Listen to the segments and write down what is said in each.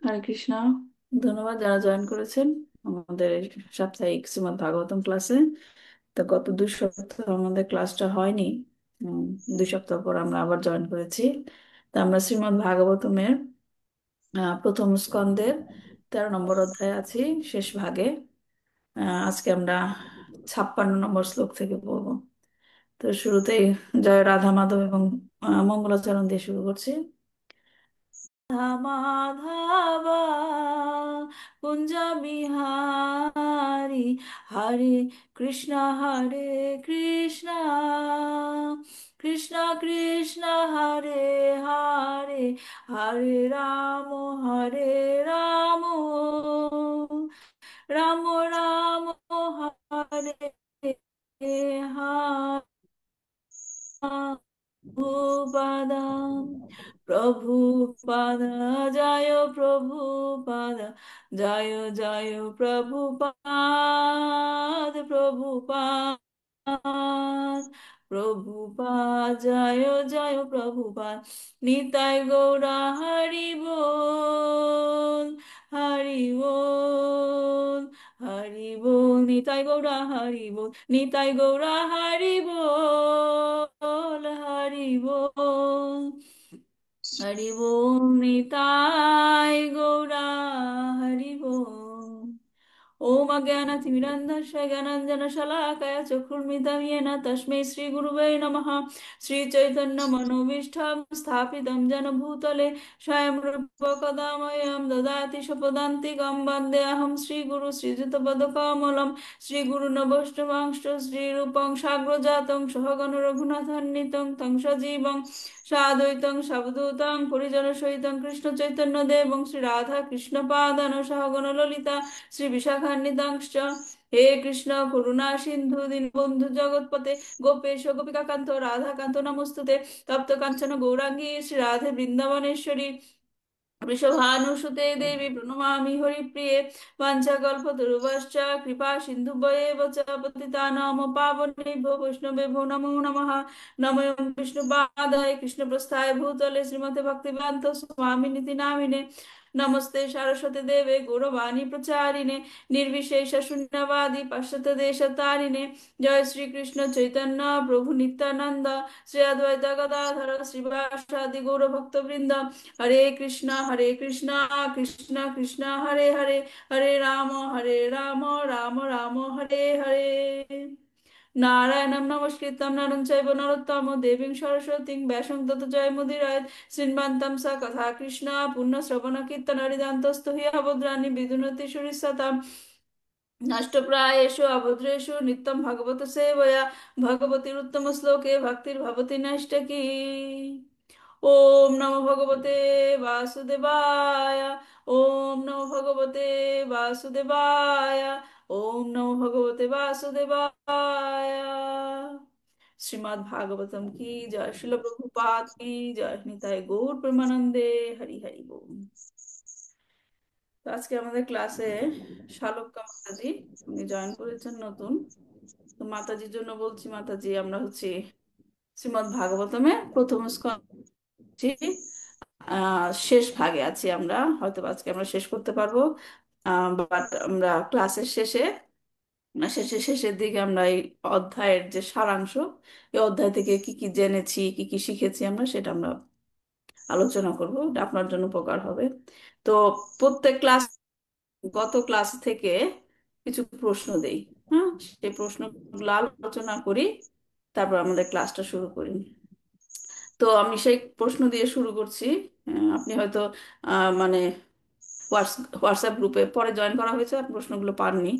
হরে কৃষ্ণ। ধন্যবাদ যারা জয়েন করেছেন আমাদের এই সাপ্তাহিক শ্রীমদ্ ভাগবতম ক্লাসে। তো গত 2 সপ্তাহ আমাদের ক্লাসটা হয়নি। উম, 2 সপ্তাহ পর আমরা আবার জয়েন করেছি। তো আমরা শ্রীমদ্ ভাগবতমের প্রথম স্কন্ধের 13 নম্বর অধ্যায়ে আছি, শেষ ভাগে। আজকে আমরা 56 নম্বর শ্লোক থেকে পড়বো। তো শুরুতেই জয় রাধা মাধব এবং মঙ্গলাচরণ দিয়ে শুরু করছি। মাধবা কুঞ্জ বিহারি, হরে কৃষ্ণ হরে কৃষ্ণ, কৃষ্ণ কৃষ্ণ হরে হরে, হরে রাম হরে রাম, রাম রাম হরে হরে। প্রভুপাদম প্রভুপাদ, জয় প্রভুপাদ, জয় জয় প্রভুপাদ, প্রভুপাদ প্রভুপাদ, জয় জয় প্রভুপাদ। নিতাই গৌরা হরি বল, হরি বল, হরি বল। নিতাই গৌরা হরি বল, নিতাই গৌরা হরি বল, হরি বল, হরি বল। নিতাই গৌরা হরি বল। ওম অজ্ঞানতিমিরন্ধস্য জ্ঞানাঞ্জনশলাকয়া চক্ষুর্মিলিतं येन তস্मै শ্রীগুরুবে নমঃ। শ্রীচৈতন্যমনোভীষ্টং স্থাপিतं येन ভূতলে স্বয়ং रूप कदा मह्यं ददाति स्वपदान्तिकं। वन्देऽहं श्रीगुरु श्रीयुतपदकमलं। श्रीगुरुन् वैष्णवांश्च श्रीरूपं साग्रजातं सहगण रघुनाथान्वितं तं सजीवं साद्वैतं सावधूतं परिजनसहितं कृष्णचैतन्यदेवं श्रीराधाकृष्णपादान् सहगण ललिता শ্রী বিশাখান্বিতাংশ্চ। হে কৃষ্ণ করুণা সিন্ধু দীনবন্ধু জগৎপতে, গোপেশ গোপিকাকান্ত রাধাকান্ত নমস্তুতে। তপ্ত কাঞ্চন গৌরাঙ্গী শ্রী রাধে বৃন্দাবনেশ্বরী, वृषभानुसुते देवी प्रणमामि हरिप्रिये। वाञ्छाकल्पतरुभ्यश्च कृपा सिन्धुभ्येव च पतितानां पावनेभ्यो वैष्णवेभ्यो नमो नमः। नमो विष्णुपादाय कृष्णप्रस्थाय भूतले श्रीमते भक्तिवेदान्त स्वामिनिति नामिने। नमस्ते सरस्वती देवे गौरवाणी प्रचारिणे, निर्विशेष शून्यवादी पाश्चात्य देशतारिणे। जय श्री कृष्ण चैतन्य प्रभु नित्यानंद, श्री अद्वैत गदाधर श्रीवासादि गौर भक्तवृंद। हरे कृष्णा कृष्ण कृष्ण हरे हरे, हरे राम राम राम हरे हरे। नारायणं नमस्कृतं नरं चैव नरोत्तमं देवीं सरस्वतीं व्यासं ततो जयमुदीरयेत्। श्रीमन्तं स कथा कृष्ण पुण्यश्रवणकीर्तनहरिदान्तस्तु हि भद्राणि विदुनोति सुरिसताम्। नष्टप्रायेषु अभद्रेषु नित्यं भगवत सेवया, भगवतीरुत्तम श्लोके भक्तिर्भवति नैष्टकी। ओम नमो भगवते वासुदेवाय, ओम नमो भगवते वासुदेवाय, ओम नमो भगवते वासुदेवाय। श्रीमद् भागवतम की जय, श्रील प्रभुपाद की जय, निताय गौर प्रेमानंदे। हरि हरि बोल। তো আজকে আমাদের ক্লাসে শালক্কা মাতাজি, উনি জয়েন করেছেন নতুন। তো মাতাজির জন্য বলছি, মাতাজি আমরা হচ্ছে শ্রীমদ্ ভাগবতমে প্রথম স্কন্ধে শেষ ভাগে আছি আমরা। হয়তো আজকে আমরা শেষ করতে পারবো, বাট আমরা ক্লাসের শেষে শেষের দিকে আমরা এই অধ্যায়ের যে সারাংশ, এই অধ্যায় থেকে কি কি জেনেছি, কি কি শিখেছি আমরা, সেটা আমরা আলোচনা করবো। এটা আপনার জন্য উপকার হবে। তো প্রত্যেক ক্লাস, গত ক্লাস থেকে কিছু প্রশ্ন দেই। হ্যাঁ, সেই প্রশ্নগুলো আলোচনা করি, তারপর আমাদের ক্লাসটা শুরু করি। তো আমি সেই প্রশ্ন দিয়ে শুরু করছি। আপনি হয়তো মানে হোয়াটসঅ্যাপ গ্রুপে পরে জয়েন করা হয়েছে, আর প্রশ্নগুলো পাননি।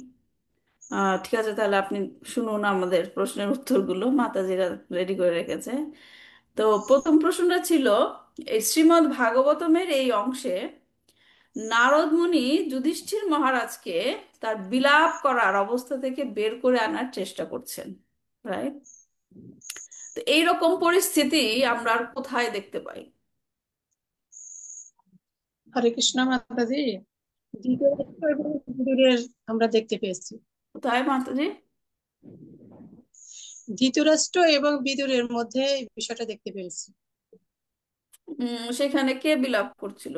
ঠিক আছে, তাহলে আপনি শুনুন আমাদের প্রশ্নের উত্তরগুলো, মাতাজিরা রেডি করে রেখেছে। তো প্রথম প্রশ্নটা ছিল, এই শ্রীমদ্ ভাগবতমের এই অংশে নারদ মুনি যুধিষ্ঠির মহারাজকে তার বিলাপ করার অবস্থা থেকে বের করে আনার চেষ্টা করছেন, রাইট? তো এইরকম পরিস্থিতি আমরা আর কোথায় দেখতে পাই? হরে কৃষ্ণ মাতাজি। ধৃতরাষ্ট্র এবং বিদুরের আমরা দেখতে পেয়েছি। কোথায় মাতাজি? ধৃতরাষ্ট্র এবং বিদুরের মধ্যে এই বিষয়টা দেখতে পেয়েছি। সেখানে কে বিলাপ করছিল?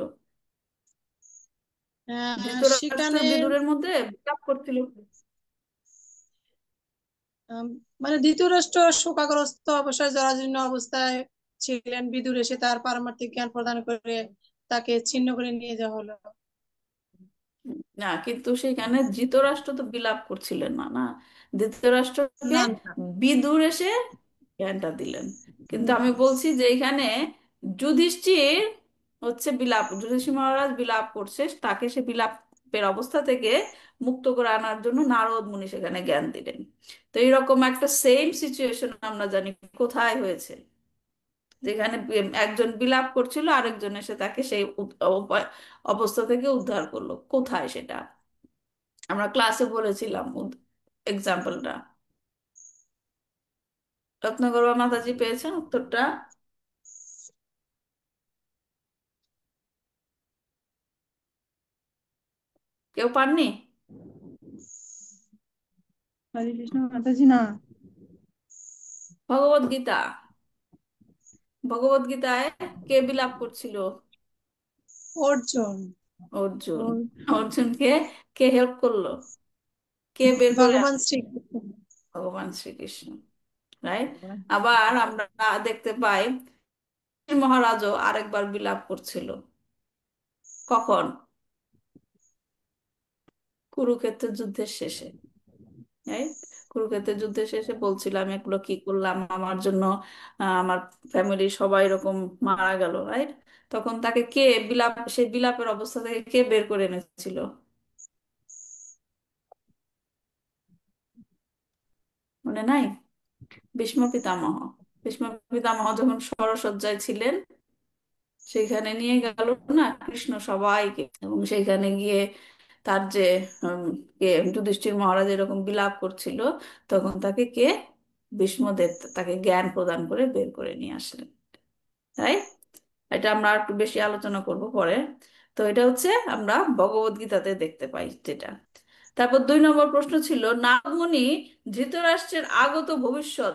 ধৃতরাষ্ট্র সেখানে বিদুরের মধ্যে বিলাপ করছিল। আম, মানে ধৃতরাষ্ট্র শোকাগ্রস্ত অবসর জরাজীর্ণ অবস্থায় ছিলেন, বিদুর এসে তার পারমার্থিক জ্ঞান প্রদান করে তাকে ছিন্ন করে নিয়ে যাওয়া হলো। না, কিন্তু সেখানে ধৃতরাষ্ট্র তো বিলাপ করছিলেন না, না, ধৃতরাষ্ট্রকে না না। বিদুর এসে জ্ঞানটা দিলেন। কিন্তু আমি বলছি যে এখানে যুধিষ্ঠির যুধিষ্ঠির মহারাজ বিলাপ করছে, তাকে সে বিলাপের অবস্থা থেকে মুক্ত করে আনার জন্য নারদ মুনি সেখানে জ্ঞান দিলেন। তো এইরকম একটা সেম সিচুয়েশন আমরা জানি কোথায় হয়েছে, যেখানে একজন বিলাপ করছিল, আরেকজন এসে তাকে সেই অবস্থা থেকে উদ্ধার করলো। কোথায় সেটা আমরা ক্লাসে বলেছিলাম এক্সাম্পলটা। রত্নগর্ভা মাতাজি পেয়েছেন উত্তরটা? কেউ পাননি? হরে কৃষ্ণ মাতাজি, না। ভগবত গীতা। ভগবত গীতায় কে বিলাপ করছিল? অর্জুন। অর্জুন। ওর অর্জুনকে কে হেল্প করলো? কে বের করে ভগবান আনলো? শ্রীকৃষ্ণ। ভগবান শ্রীকৃষ্ণ। রাইট। আবার আমরা দেখতে পাই মহারাজও আরেকবার বিলাপ করছিল। কখন? কুরুক্ষেত্রের যুদ্ধের শেষে। রাইট। কুরুক্ষেত্রের যুদ্ধের শেষে বলছিল আমি এগুলো কি করলাম, আমার জন্য আমার ফ্যামিলির সবাই এরকম মারা গেল, রাইট। তখন তাকে কে সেই বিলাপের অবস্থা থেকে কে বের করে এনেছিল? মনে নাই? ভীষ্ম পিতামহ। ভীষ্ম পিতামহ যখন শরশয্যায় ছিলেন, সেখানে নিয়ে গেল না কৃষ্ণ সবাইকে, এবং সেখানে গিয়ে তার যে উম, কে যুধিষ্ঠির মহারাজ এরকম বিলাপ করছিল, তখন তাকে কে ভীষ্মদেব তাকে জ্ঞান প্রদান করে বের করে নিয়ে আসলেন। তাই এটা আমরা একটু বেশি আলোচনা করব পরে। তো এটা হচ্ছে আমরা ভগবদ গীতাতে দেখতে পাই যেটা। তারপর 2 নম্বর প্রশ্ন ছিল, নারদমুনি ধৃতরাষ্ট্রের আগত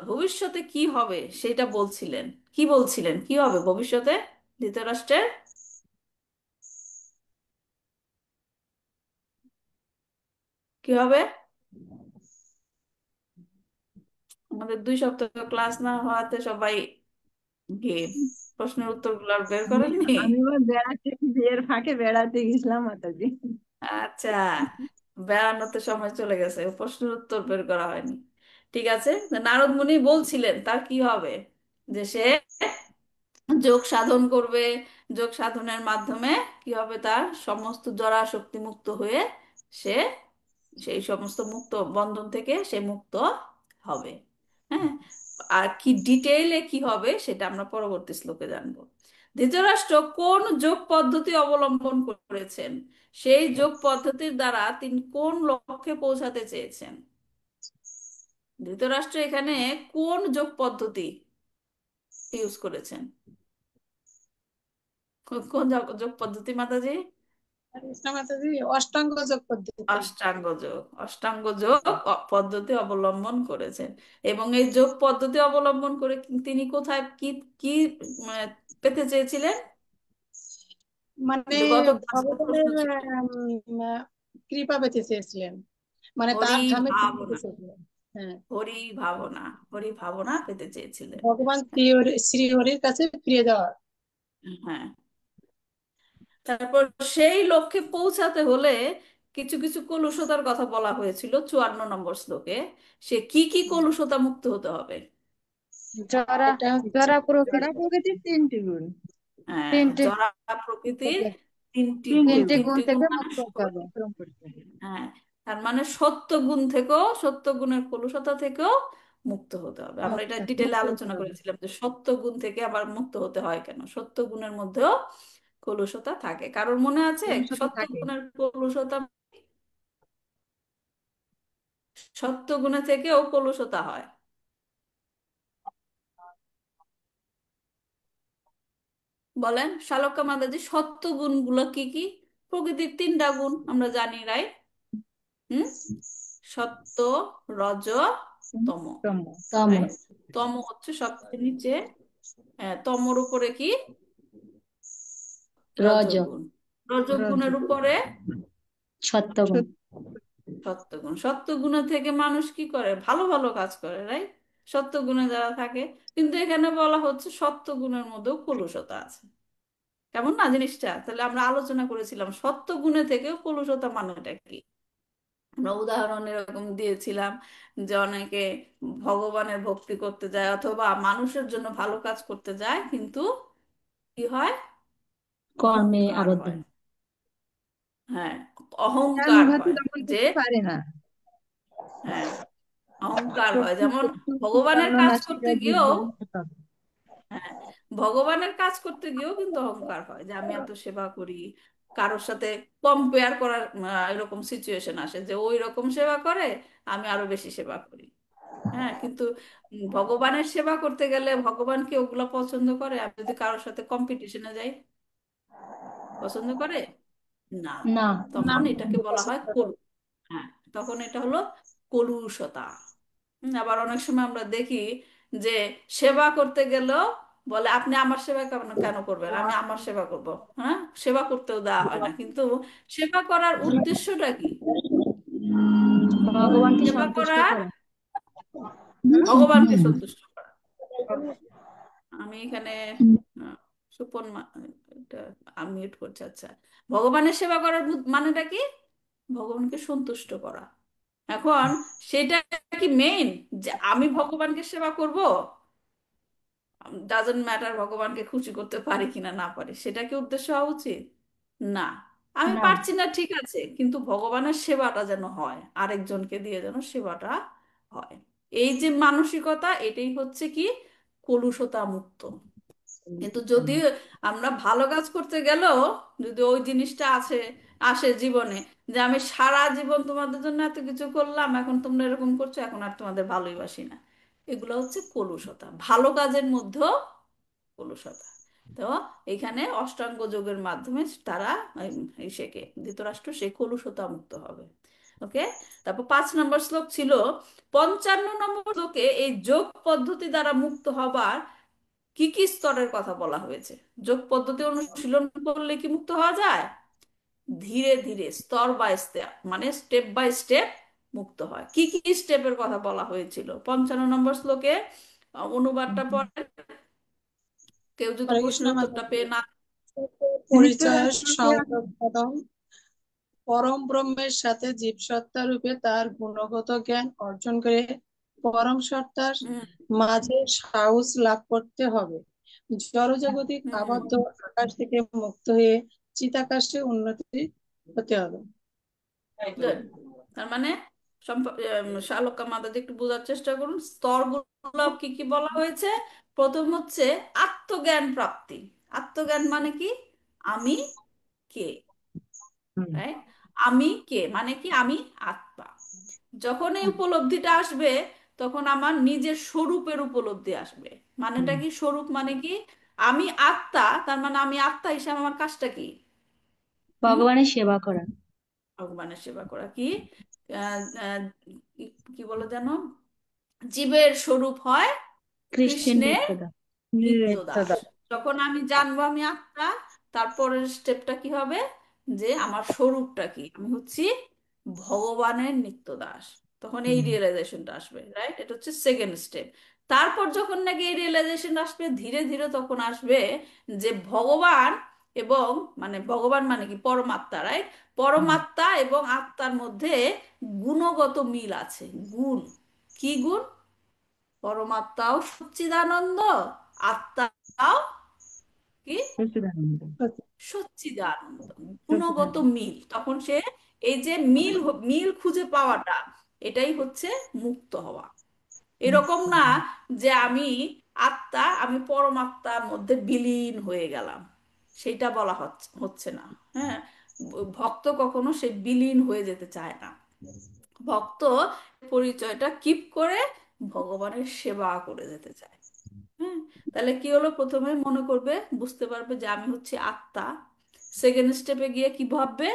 ভবিষ্যতে কি হবে সেটা বলছিলেন। কি বলছিলেন কি হবে ভবিষ্যতে ধৃতরাষ্ট্রের? কি হবে? আমাদের 2 সপ্তাহ ক্লাস না হওয়াতে সবাই গিয়ে প্রশ্নের উত্তরগুলো আর বের আমি করেননি। আমি আবার বেড়াতে, বিয়ের ফাঁকে বেড়াতে গেছিলাম মাতাজি। আচ্ছা, বেড়ানোতে সময় চলে গেছে, প্রশ্নের উত্তর বের করা হয়নি। ঠিক আছে, নারদ মুনি বলছিলেন তার কি হবে, যে সে যোগ সাধন করবে, যোগ সাধনের মাধ্যমে কি হবে, তার সমস্ত জড়া শক্তি মুক্ত হয়ে সে সেই সমস্ত মুক্ত বন্ধন থেকে সে মুক্ত হবে। হ্যাঁ। আর কি ডিটেইলে কি হবে সেটা আমরা পরবর্তী শ্লোকে জানবো। ধৃতরাষ্ট্র কোন যোগ পদ্ধতি অবলম্বন করেছেন, সেই যোগ পদ্ধতির দ্বারা তিনি কোন লক্ষ্যে পৌঁছাতে চেয়েছেন? ধৃতরাষ্ট্র এখানে কোন যোগ পদ্ধতি ইউজ করেছেন? কোন যোগ পদ্ধতি মাতাজি? হরে কৃষ্ণ মাতাজি, অষ্টাঙ্গ যোগ পদ্ধতি। অষ্টাঙ্গ যোগ। অষ্টাঙ্গ যোগ পদ্ধতি অবলম্বন করেছেন। এবং এই যোগ পদ্ধতি অবলম্বন করে তিনি কোথায় কি কি আহ, পেতে চেয়েছিলেন? মানে এটা গত ক্লাসের প্রশ্ন ভগবানের ছিল। আহ, কৃপা পেতে চেয়েছিলেন, মানে হরি তার ধামে পেতে ভাবনা। চেয়েছিলেন। হ্যাঁ, হরি ভাবনা। হরি ভাবনা পেতে চেয়েছিলেন। ভগবান শ্রী হরির কাছে ফিরে যাওয়ার। হ্যাঁ। তারপর সেই লক্ষ্যে পৌঁছাতে হলে কিছু কিছু কলুষতার কথা বলা হয়েছিল 54 নম্বর শ্লোকে। সে কি কি কলুষতা মুক্ত হতে হবে? জরা এটা হচ্ছে জরা জড় প্রকৃতির তিনটি গুণ, হ্যাঁ, তিনটি জরা প্রকৃতির তিনটি গুণ। তিনটি গুণ তিনটি গুণ থেকে মানে মুক্ত হতে হবে। অতিক্রম করতে হবে। হ্যাঁ, তার মানে সত্য গুণ থেকেও, সত্য গুণের কলুষতা থেকেও মুক্ত হতে হবে। আমরা এটা ডিটেলে মুক্ত হতে আলোচনা হবে। করেছিলাম যে সত্য গুণ থেকে আবার মুক্ত হতে হয় কেন। সত্য গুণের মধ্যেও কলুষতা থাকে, কারোর মনে আছে কোন সাথে সত্য থাকে? গুণের কলুষতা? সত্য গুণে থেকেও কলুষতা হয়। বলেন শালক্কা মাদাজি, সত্য গুণগুলো কি কি? প্রকৃতির 3টা গুণ আমরা জানি, রাইট? হুম। সত্য, রজ, তম। তম। তম। রাইট। তম হচ্ছে সবচেয়ে নিচে। হ্যাঁ, তমর উপরে কি? রজ। রজগুণ। রজগুণের রজগুণ, উপরে সত্যগুণ। সত্যগুণ। সত্যগুণে থেকে মানুষ কি করে, ভালো ভালো কাজ করে, রাইট? সত্যগুণে যারা থাকে, কিন্তু এখানে বলা হচ্ছে সত্যগুণের মধ্যেও কলুষতা আছে। কেমন না জিনিসটা? তাহলে আমরা আলোচনা করেছিলাম সত্যগুণে থেকেও কলুষতা মানেটা কি। আমরা উদাহরণ এরকম দিয়েছিলাম যে অনেকে ভগবানের ভক্তি করতে যায় অথবা মানুষের জন্য ভালো কাজ করতে যায়, কিন্তু কি হয়, কর্মে অহংকার আবদ্ধ হয়। হয়। হ্যাঁ, জ্ঞান অহংকার উহাতে হয়। দমন যে, করতে পারে না। হ্যাঁ, অহংকার হয়। শক্তি যেমন চক্ষু ভগবানের কর্ণ কাজ করতে নাসিকা গিয়েও, জিহ্বা মুখ। হ্যাঁ, ভগবানের কাজ করতে গিয়েও কিন্তু অহংকার হয়, যে আমি এত সেবা করি। কারোর সাথে কম্পেয়ার করার এরকম সিচুয়েশন আসে যে ওই রকম সেবা করে, আমি আরো বেশি সেবা করি। হ্যাঁ, কিন্তু ভগবানের সেবা করতে গেলে ভগবান কি ওগুলো পছন্দ করে? আমি যদি কারোর সাথে কম্পিটিশনে যাই, পছন্দ করে? না। না। না, তখন এটাকে বলা হয় পছন্দ কলু। করে। হ্যাঁ, তখন এটা হলো কলুষতা। আবার অনেক সময় আমরা দেখি যে সেবা করতে গেলেও বলে আপনি আমার সেবা কেন কেন করবেন, আমি আমার সেবা করব। হ্যাঁ, সেবা করতেও দেওয়া হয় না, কিন্তু সেবা করার উদ্দেশ্যটা কি? ভগবানকে সেবা সন্তুষ্ট করার, করা। ভগবানকে সন্তুষ্ট করা। আমি এখানে আহ, সুপন এটা আনমিউট করছি। আচ্ছা, ভগবানের সেবা করার মানেটা কি? ভগবানকে সন্তুষ্ট করা। এখন সেটা কি মেইন, যে আমি ভগবানকে সেবা করব, ডাজন্ট ম্যাটার ভগবানকে খুশি করতে পারি কিনা না পারি, সেটা কি উদ্দেশ্য হওয়া উচিত? না। আমি না। পারছি না ঠিক আছে, কিন্তু ভগবানের সেবাটা যেন হয়, আরেকজনকে দিয়ে যেন সেবাটা হয়। এই যে মানসিকতা, এটাই হচ্ছে কি কলুষতা মুক্ত। কিন্তু যদি আমরা ভালো কাজ করতে গেলেও যদি ওই জিনিসটা আসে জীবনে, যে আমি সারা জীবন তোমাদের জন্য এত কিছু করলাম, এখন তোমরা এরকম করছো, এখন আর তোমাদের ভালোই বাসি না, এগুলো হচ্ছে কলুষতা। ভালো কাজের মধ্যেও কলুষতা। তো এখানে অষ্টাঙ্গ যোগের মাধ্যমে তারা এই শেখে, ধৃতরাষ্ট্র সে কলুষতা মুক্ত হবে। ওকে। তারপর 5 নম্বর শ্লোক ছিল, 55 নম্বর শ্লোকে এই যোগ পদ্ধতি দ্বারা মুক্ত হবার কি কি স্তরের কথা বলা হয়েছে। যোগ পদ্ধতি অনুশীলন করলে কি মুক্ত হওয়া যায়? ধীরে ধীরে, স্তর বাই স্টেপ, মানে স্টেপ বাই স্টেপ মুক্ত হয়। কি কি স্টেপের কথা বলা হয়েছিল 55 নম্বর শ্লোকে? অনুবাদটা পড়ে, কেউ যদি হরে কৃষ্ণ প্রশ্নের উত্তরটা মাতাজি। পেয়ে না। পরিচয় সংযম, পরম ব্রহ্মের সাথে জীবসত্তা রূপে তার গুণগত জ্ঞান অর্জন করে পরম সত্তার হুম মাঝে সাহস লাভ করতে হবে। জড়জাগতিক হুম। আবদ্ধ আকাশ থেকে মুক্ত হয়ে চিতাকাশে উন্নতি হতে হবে। গুড। তার মানে শালকা মাদাদি একটু বোঝার চেষ্টা করুন, স্তরগুলো কি কি বলা হয়েছে। প্রথম হচ্ছে আত্মজ্ঞান প্রাপ্তি। আত্মজ্ঞান মানে কি? আমি কে, রাইট? আমি কে মানে কি? আমি আত্মা। যখন এই উপলব্ধিটা আসবে, তখন আমার নিজের স্বরূপের উপলব্ধি আসবে। মানেটা কি? স্বরূপ মানে কি? আমি আত্মা, তার মানে আমি আত্মা হিসেবে আমার কাজটা কি? হুম, ভগবানের সেবা করা। ভগবানের সেবা করা। কি আহ, আহ, কি কি বলো যেন, জীবের স্বরূপ হয় কৃষ্ণের কৃষ্ণের নিত্যদা। নিত্যদাস। নিত্যদা। যখন আমি জানবো আমি আত্মা, তারপরের স্টেপটা কি হবে, যে আমার স্বরূপটা কি, আমি হচ্ছি ভগবানের নিত্যদাস। তখন এই রিয়েলাইজেশনটা আসবে, রাইট? এটা হচ্ছে সেকেন্ড স্টেপ। তারপর যখন নাকি এই রিয়েলাইজেশন আসবে ধীরে ধীরে, তখন আসবে যে ভগবান এবং, মানে ভগবান মানে কি? পরমাত্মা, রাইট? পরমাত্মা এবং আত্মার মধ্যে গুণগত মিল আছে। গুণ, কি গুণ? পরমাত্মাও সচ্চিদানন্দ, আত্মাও কি? সচ্চিদানন্দ। সচ্চিদানন্দ। গুণগত সচ্চিদানন্দ। মিল, তখন সে এই যে মিল খুঁজে পাওয়াটা, এটাই হচ্ছে মুক্ত হওয়া। এরকম না যে আমি আত্মা, আমি পরমাত্মার মধ্যে বিলীন হয়ে গেলাম, সেটা বলা হচ্ছে না। হ্যাঁ, ভক্ত কখনো সে বিলীন হয়ে যেতে চায় না। ভক্ত পরিচয়টা কিপ করে ভগবানের সেবা করে যেতে চায়। হ্যাঁ, তাহলে কি হলো, প্রথমে মনে করবে, বুঝতে পারবে যে আমি হচ্ছে আত্মা। সেকেন্ড স্টেপে গিয়ে কি ভাববে,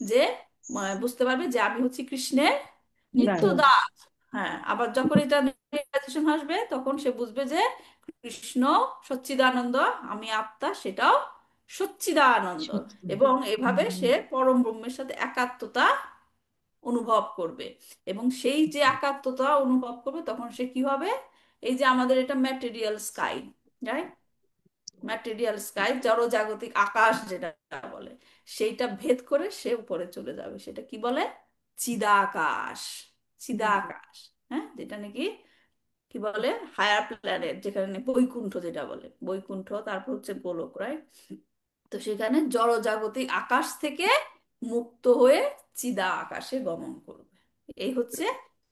যে বুঝতে পারবে যে আমি হচ্ছি কৃষ্ণের নিত্য দাস। দাস। হ্যাঁ, আবার যখন এটা রিয়েলাইজেশন আসবে, তখন সে বুঝবে যে কৃষ্ণ সচ্চিদানন্দ, আমি আত্মা, সেটাও সচ্চিদানন্দ। সত্যি। এবং এভাবে সে হুম, পরম ব্রহ্মের সাথে একাত্মতা অনুভব করবে। এবং সেই যে একাত্মতা অনুভব করবে তখন সে কি হবে, এই যে আমাদের এটা material sky, right, material sky জড়জাগতিক আকাশ যেটা বলে, সেইটা ভেদ করে সে উপরে চলে যাবে, সেটা কি বলে, চিদাকাশ। চিদাকাশ, হ্যাঁ, যেটা নাকি কি বলে, হায়ার প্ল্যানেট, যেখানে নাকি বৈকুণ্ঠ যেটা বলে, বৈকুণ্ঠ, তারপর হচ্ছে গোলক, রাইট। তো সেখানে জড়জাগতিক আকাশ থেকে মুক্ত হয়ে চিদা আকাশে গমন করবে। এই হচ্ছে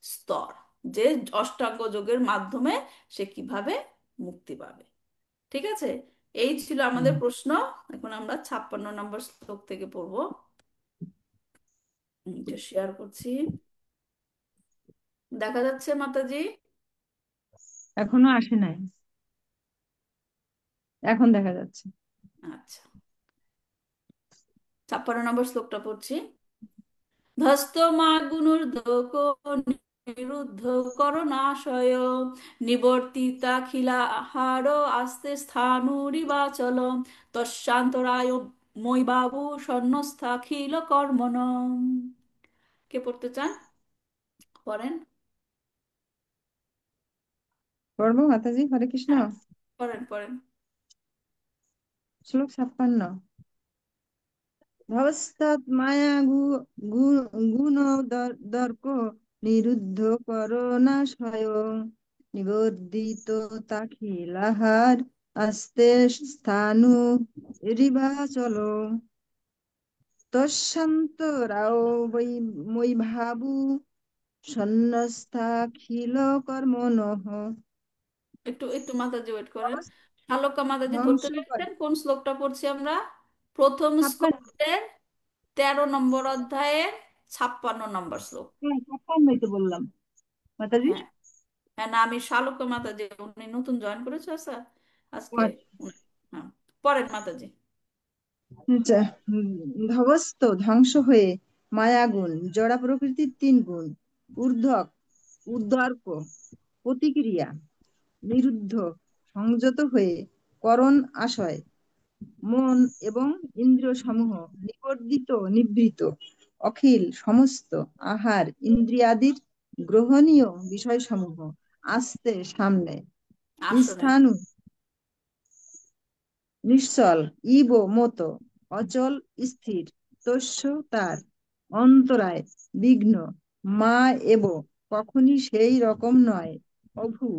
স্তর, যে অষ্টাঙ্গ যোগের মাধ্যমে সে কিভাবে মুক্তি পাবে। ঠিক আছে, এই ছিল হুম। আমাদের প্রশ্ন। এখন আমরা 56 নম্বর শ্লোক থেকে পড়বো। এটা শেয়ার করছি, দেখা যাচ্ছে মাতাজি? এখনো আসে নাই, এখন দেখা যাচ্ছে। আচ্ছা, 56 নম্বর শ্লোকটা পড়ছি। ধ্বস্তমাগুণুর্ধকো নিরুদ্ধ করণাশয় নিবর্তিতাখিলাহার আস্তে স্থাণুরিবাচল তস্যান্তরায় মই বাবু সন্ন্যস্তাখিল কর্মণ। কে পড়তে চান, পড়েন। পড়বো মাতাজি? হরে কৃষ্ণ। হ্যাঁ, পড়েন পড়েন। শ্লোক 56। ভবস্তাৎ মায়া গুণ দর্প নিরুদ্ধ করোনাশয় নিবর্দিত তাখিলাহার আস্তে স্থানু রিবাচল তস্যান্তরাও বৈ মই ভাবু সন্ন্যস্তাখিল কর্মণঃ একটু একটু মাতাজি ওয়েট করেন। শালকা মাতাজি ধ্বংস পড়তে করে। পেরেছেন? কোন শ্লোকটা পড়ছি আমরা? প্রথম 56। স্কন্ধের 13 নম্বর অধ্যায়ের 56 নম্বর শ্লোক। হ্যাঁ, 56ই তো বললাম মাতাজি। হ্যাঁ, হ্যাঁ, না আমি শালুক্য মাতাজি, উনি নতুন জয়েন করেছে স্যার আজকে। হ্যাঁ, পরের মাতাজি। আচ্ছা। ধ্বস্ত ধ্বংস হয়ে মায়াগুণ জড়া প্রকৃতির 3 গুণ ঊর্ধ্বক ঊর্ধ্বার্ক প্রতিক্রিয়া নিরুদ্ধ সংযত হয়ে করণ আশয় মন এবং ইন্দ্রিয় সমূহ নিবর্দিত নিবৃত অখিল সমস্ত আহার ইন্দ্রিয়াদির গ্রহণীয় বিষয়সমূহ আস্তে সামনে আসনে। স্থাণু নিশ্চল ইব মত অচল স্থির তস্য তার অন্তরায় বিঘ্ন মা এব কখনই সেই রকম নয় অভু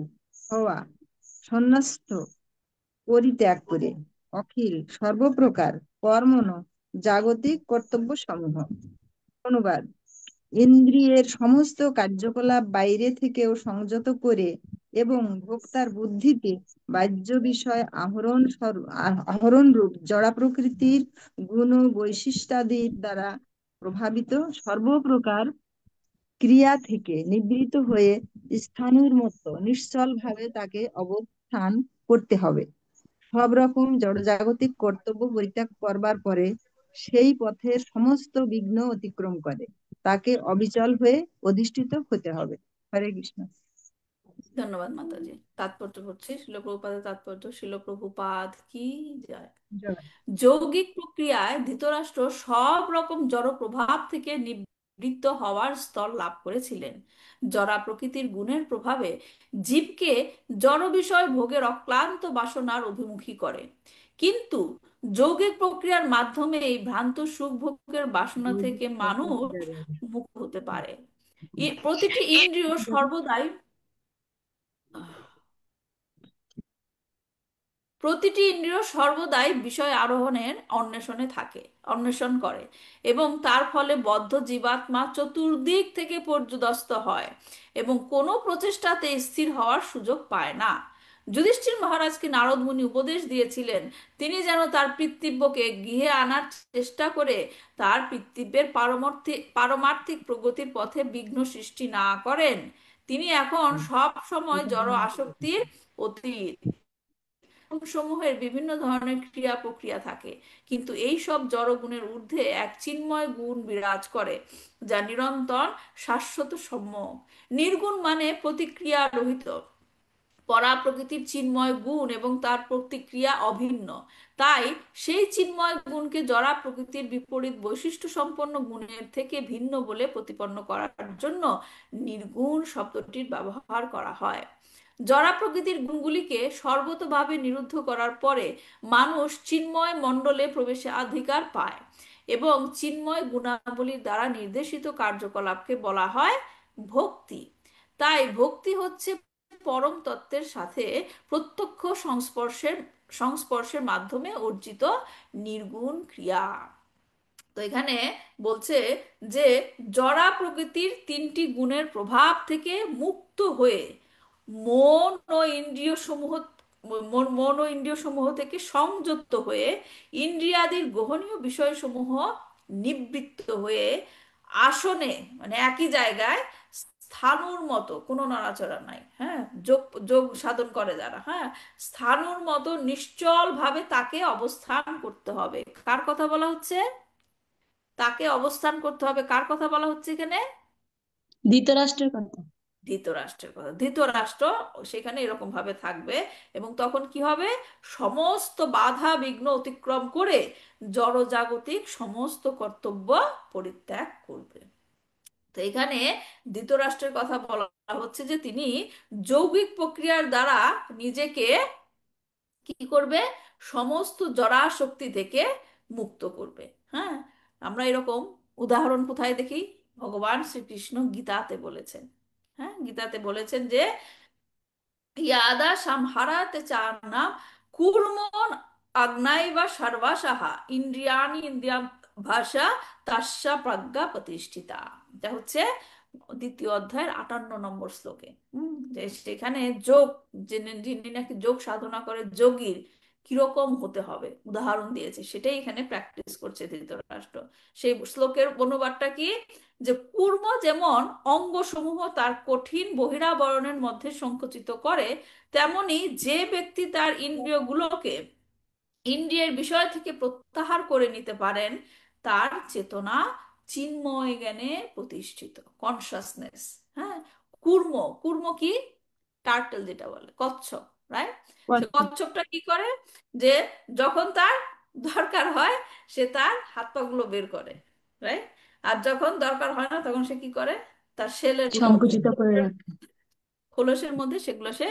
হওয়া সন্ন্যস্ত পরিত্যাগ করে অখিল সর্বপ্রকার কর্মণ জাগতিক কর্তব্য সমূহ। অনুবাদ: ইন্দ্রিয়ের সমস্ত কার্যকলাপ বাইরে থেকেও সংযত করে এবং ভোক্তার বুদ্ধিতে বাহ্য বিষয় আহরণ রূপ জড়া প্রকৃতির গুণ ও বৈশিষ্ট্যাদির দ্বারা প্রভাবিত সর্বপ্রকার ক্রিয়া থেকে নিবৃত্ত হয়ে স্থাণুর মতো নিশ্চল ভাবে তাকে অবস্থান করতে হবে। সব রকম জড়জাগতিক কর্তব্য পরিত্যাগ করবার পরে সেই পথের সমস্ত বিঘ্ন অতিক্রম করে তাকে অবিচল হয়ে অধিষ্ঠিত হতে হবে। হরে কৃষ্ণ। ধন্যবাদ মাতাজি। তাৎপর্য পড়ছি, শিল প্রভুপাদের তাৎপর্য। শিল প্রভুপাদ কি যায়। জয়। যৌগিক প্রক্রিয়ায় ধৃতরাষ্ট্র সব রকম জড় প্রভাব থেকে নিবৃত্ত হওয়ার স্তর লাভ করেছিলেন। জড়া প্রকৃতির গুণের প্রভাবে জীবকে জড় বিষয় ভোগের অক্লান্ত বাসনার অভিমুখী করে। কিন্তু যৌগিক প্রক্রিয়ার মাধ্যমে এই ভ্রান্ত সুখ ভোগের বাসনা থেকে মানুষ মুক্ত হতে পারে। প্রতিটি ইন্দ্রিয় সর্বদাই প্রতিটি ইন্দ্রিয় সর্বদাই বিষয় আরোহণের অন্বেষণ করে এবং তার ফলে বদ্ধ জীবাত্মা চতুর্দিক থেকে পর্যুদস্ত হয় এবং কোনো প্রচেষ্টাতে স্থির হওয়ার সুযোগ পায় না। যুধিষ্ঠির মহারাজকে নারদ মুনি উপদেশ দিয়েছিলেন, তিনি যেন তার পিতৃব্যকে গৃহে আনার চেষ্টা করে তার পিতৃব্যের পারমার্থিক প্রগতির পথে বিঘ্ন সৃষ্টি না করেন। তিনি এখন সব সময় জড় আসক্তির অতীত সমূহের বিভিন্ন ধরনের ক্রিয়া প্রক্রিয়া থাকে, কিন্তু এই সব জড় গুণের ঊর্ধ্বে এক চিন্ময় গুণ বিরাজ করে, যা নিরন্তর শাশ্বত সম্যক। নির্গুণ মানে প্রতিক্রিয়া রহিত, পরা প্রকৃতির চিন্ময় গুণ এবং তার প্রতিক্রিয়া অভিন্ন। তাই সেই চিন্ময় গুণকে জড়া প্রকৃতির বিপরীত বৈশিষ্ট্য সম্পন্ন গুণের থেকে ভিন্ন বলে প্রতিপন্ন করার জন্য নির্গুণ শব্দটির ব্যবহার করা হয়। জড়া প্রকৃতির গুণগুলিকে সর্বতোভাবে নিরুদ্ধ করার পরে মানুষ চিন্ময় মণ্ডলে প্রবেশে অধিকার পায় এবং চিন্ময় গুণাবলীর দ্বারা নির্দেশিত কার্যকলাপকে বলা হয় ভক্তি। তাই ভক্তি হচ্ছে পরম তত্ত্বের সাথে প্রত্যক্ষ সংস্পর্শের মাধ্যমে অর্জিত নির্গুণ ক্রিয়া। তো এখানে বলছে যে জড়া প্রকৃতির তিনটি গুণের প্রভাব থেকে মুক্ত হয়ে মন ও ইন্দ্রিয় সমূহ মন ও ইন্দ্রিয় সমূহ থেকে সংযত হয়ে ইন্দ্রিয়াদির গ্রহণীয় বিষয়সমূহ নিবৃত্ত হয়ে আসনে, মানে একই জায়গায় স্থাণুর মতো, কোনো নড়াচড়া নাই, হ্যাঁ, যোগ যোগ সাধন করে যারা, হ্যাঁ, স্থাণুর মতো নিশ্চল ভাবে তাকে অবস্থান করতে হবে। কার কথা বলা হচ্ছে? তাকে অবস্থান করতে হবে। কার কথা বলা হচ্ছে এখানে? ধৃতরাষ্ট্রের কথা। ধৃতরাষ্ট্রের কথা। ধৃতরাষ্ট্র সেখানে এরকম ভাবে থাকবে এবং তখন কি হবে? সমস্ত বাধা বিঘ্ন অতিক্রম করে জড়জাগতিক সমস্ত কর্তব্য পরিত্যাগ করবে। তো এখানে ধৃতরাষ্ট্রের কথা বলা হচ্ছে যে তিনি যৌগিক প্রক্রিয়ার দ্বারা নিজেকে কি করবে? সমস্ত জড়া শক্তি থেকে মুক্ত করবে। হ্যাঁ, আমরা এরকম উদাহরণ কোথায় দেখি? ভগবান শ্রীকৃষ্ণ গীতাতে বলেছেন। হ্যাঁ, গীতাতে বলেছেন যে ইয়াদা সংহারাতে চান্না কুর্মন আগ্নায় বা সর্বাসাহা ইন্দ্রিয়াণি ইন্দ্রিয়াম ভাষা তাস্যা প্রজ্ঞা প্রতিষ্ঠিতা। এটা হচ্ছে দ্বিতীয় অধ্যায়ের 58 নম্বর শ্লোকে। যে সেখানে যোগ, যিনি নাকি যোগ সাধনা করে যোগীর কিরকম হতে হবে উদাহরণ দিয়েছে, সেটাই এখানে প্র্যাকটিস করছে ধৃতরাষ্ট্র। সেই শ্লোকের অনুবাদটা কি? যে কূর্ম যেমন অঙ্গসমূহ তার কঠিন বহিরাবরণের মধ্যে সংকুচিত করে, তেমনি যে ব্যক্তি তার ইন্দ্রিয়গুলোকে ইন্দ্রিয়ের বিষয় থেকে প্রত্যাহার করে নিতে পারেন তার চেতনা চিন্ময় জ্ঞানে প্রতিষ্ঠিত, কনসাসনেস। হ্যাঁ, কূর্ম, কূর্ম কি? টার্টল যেটা বলে, কচ্ছপ, রাইট? সে কচ্ছপটা কি করে? যে যখন তার দরকার হয় সে তার হাত পা গুলো বের করে, রাইট? আর যখন দরকার হয় না তখন সে কি করে? তার শেলের মধ্যে, সংকুচিত করে রাখে। খোলসের মধ্যে সেগুলো সে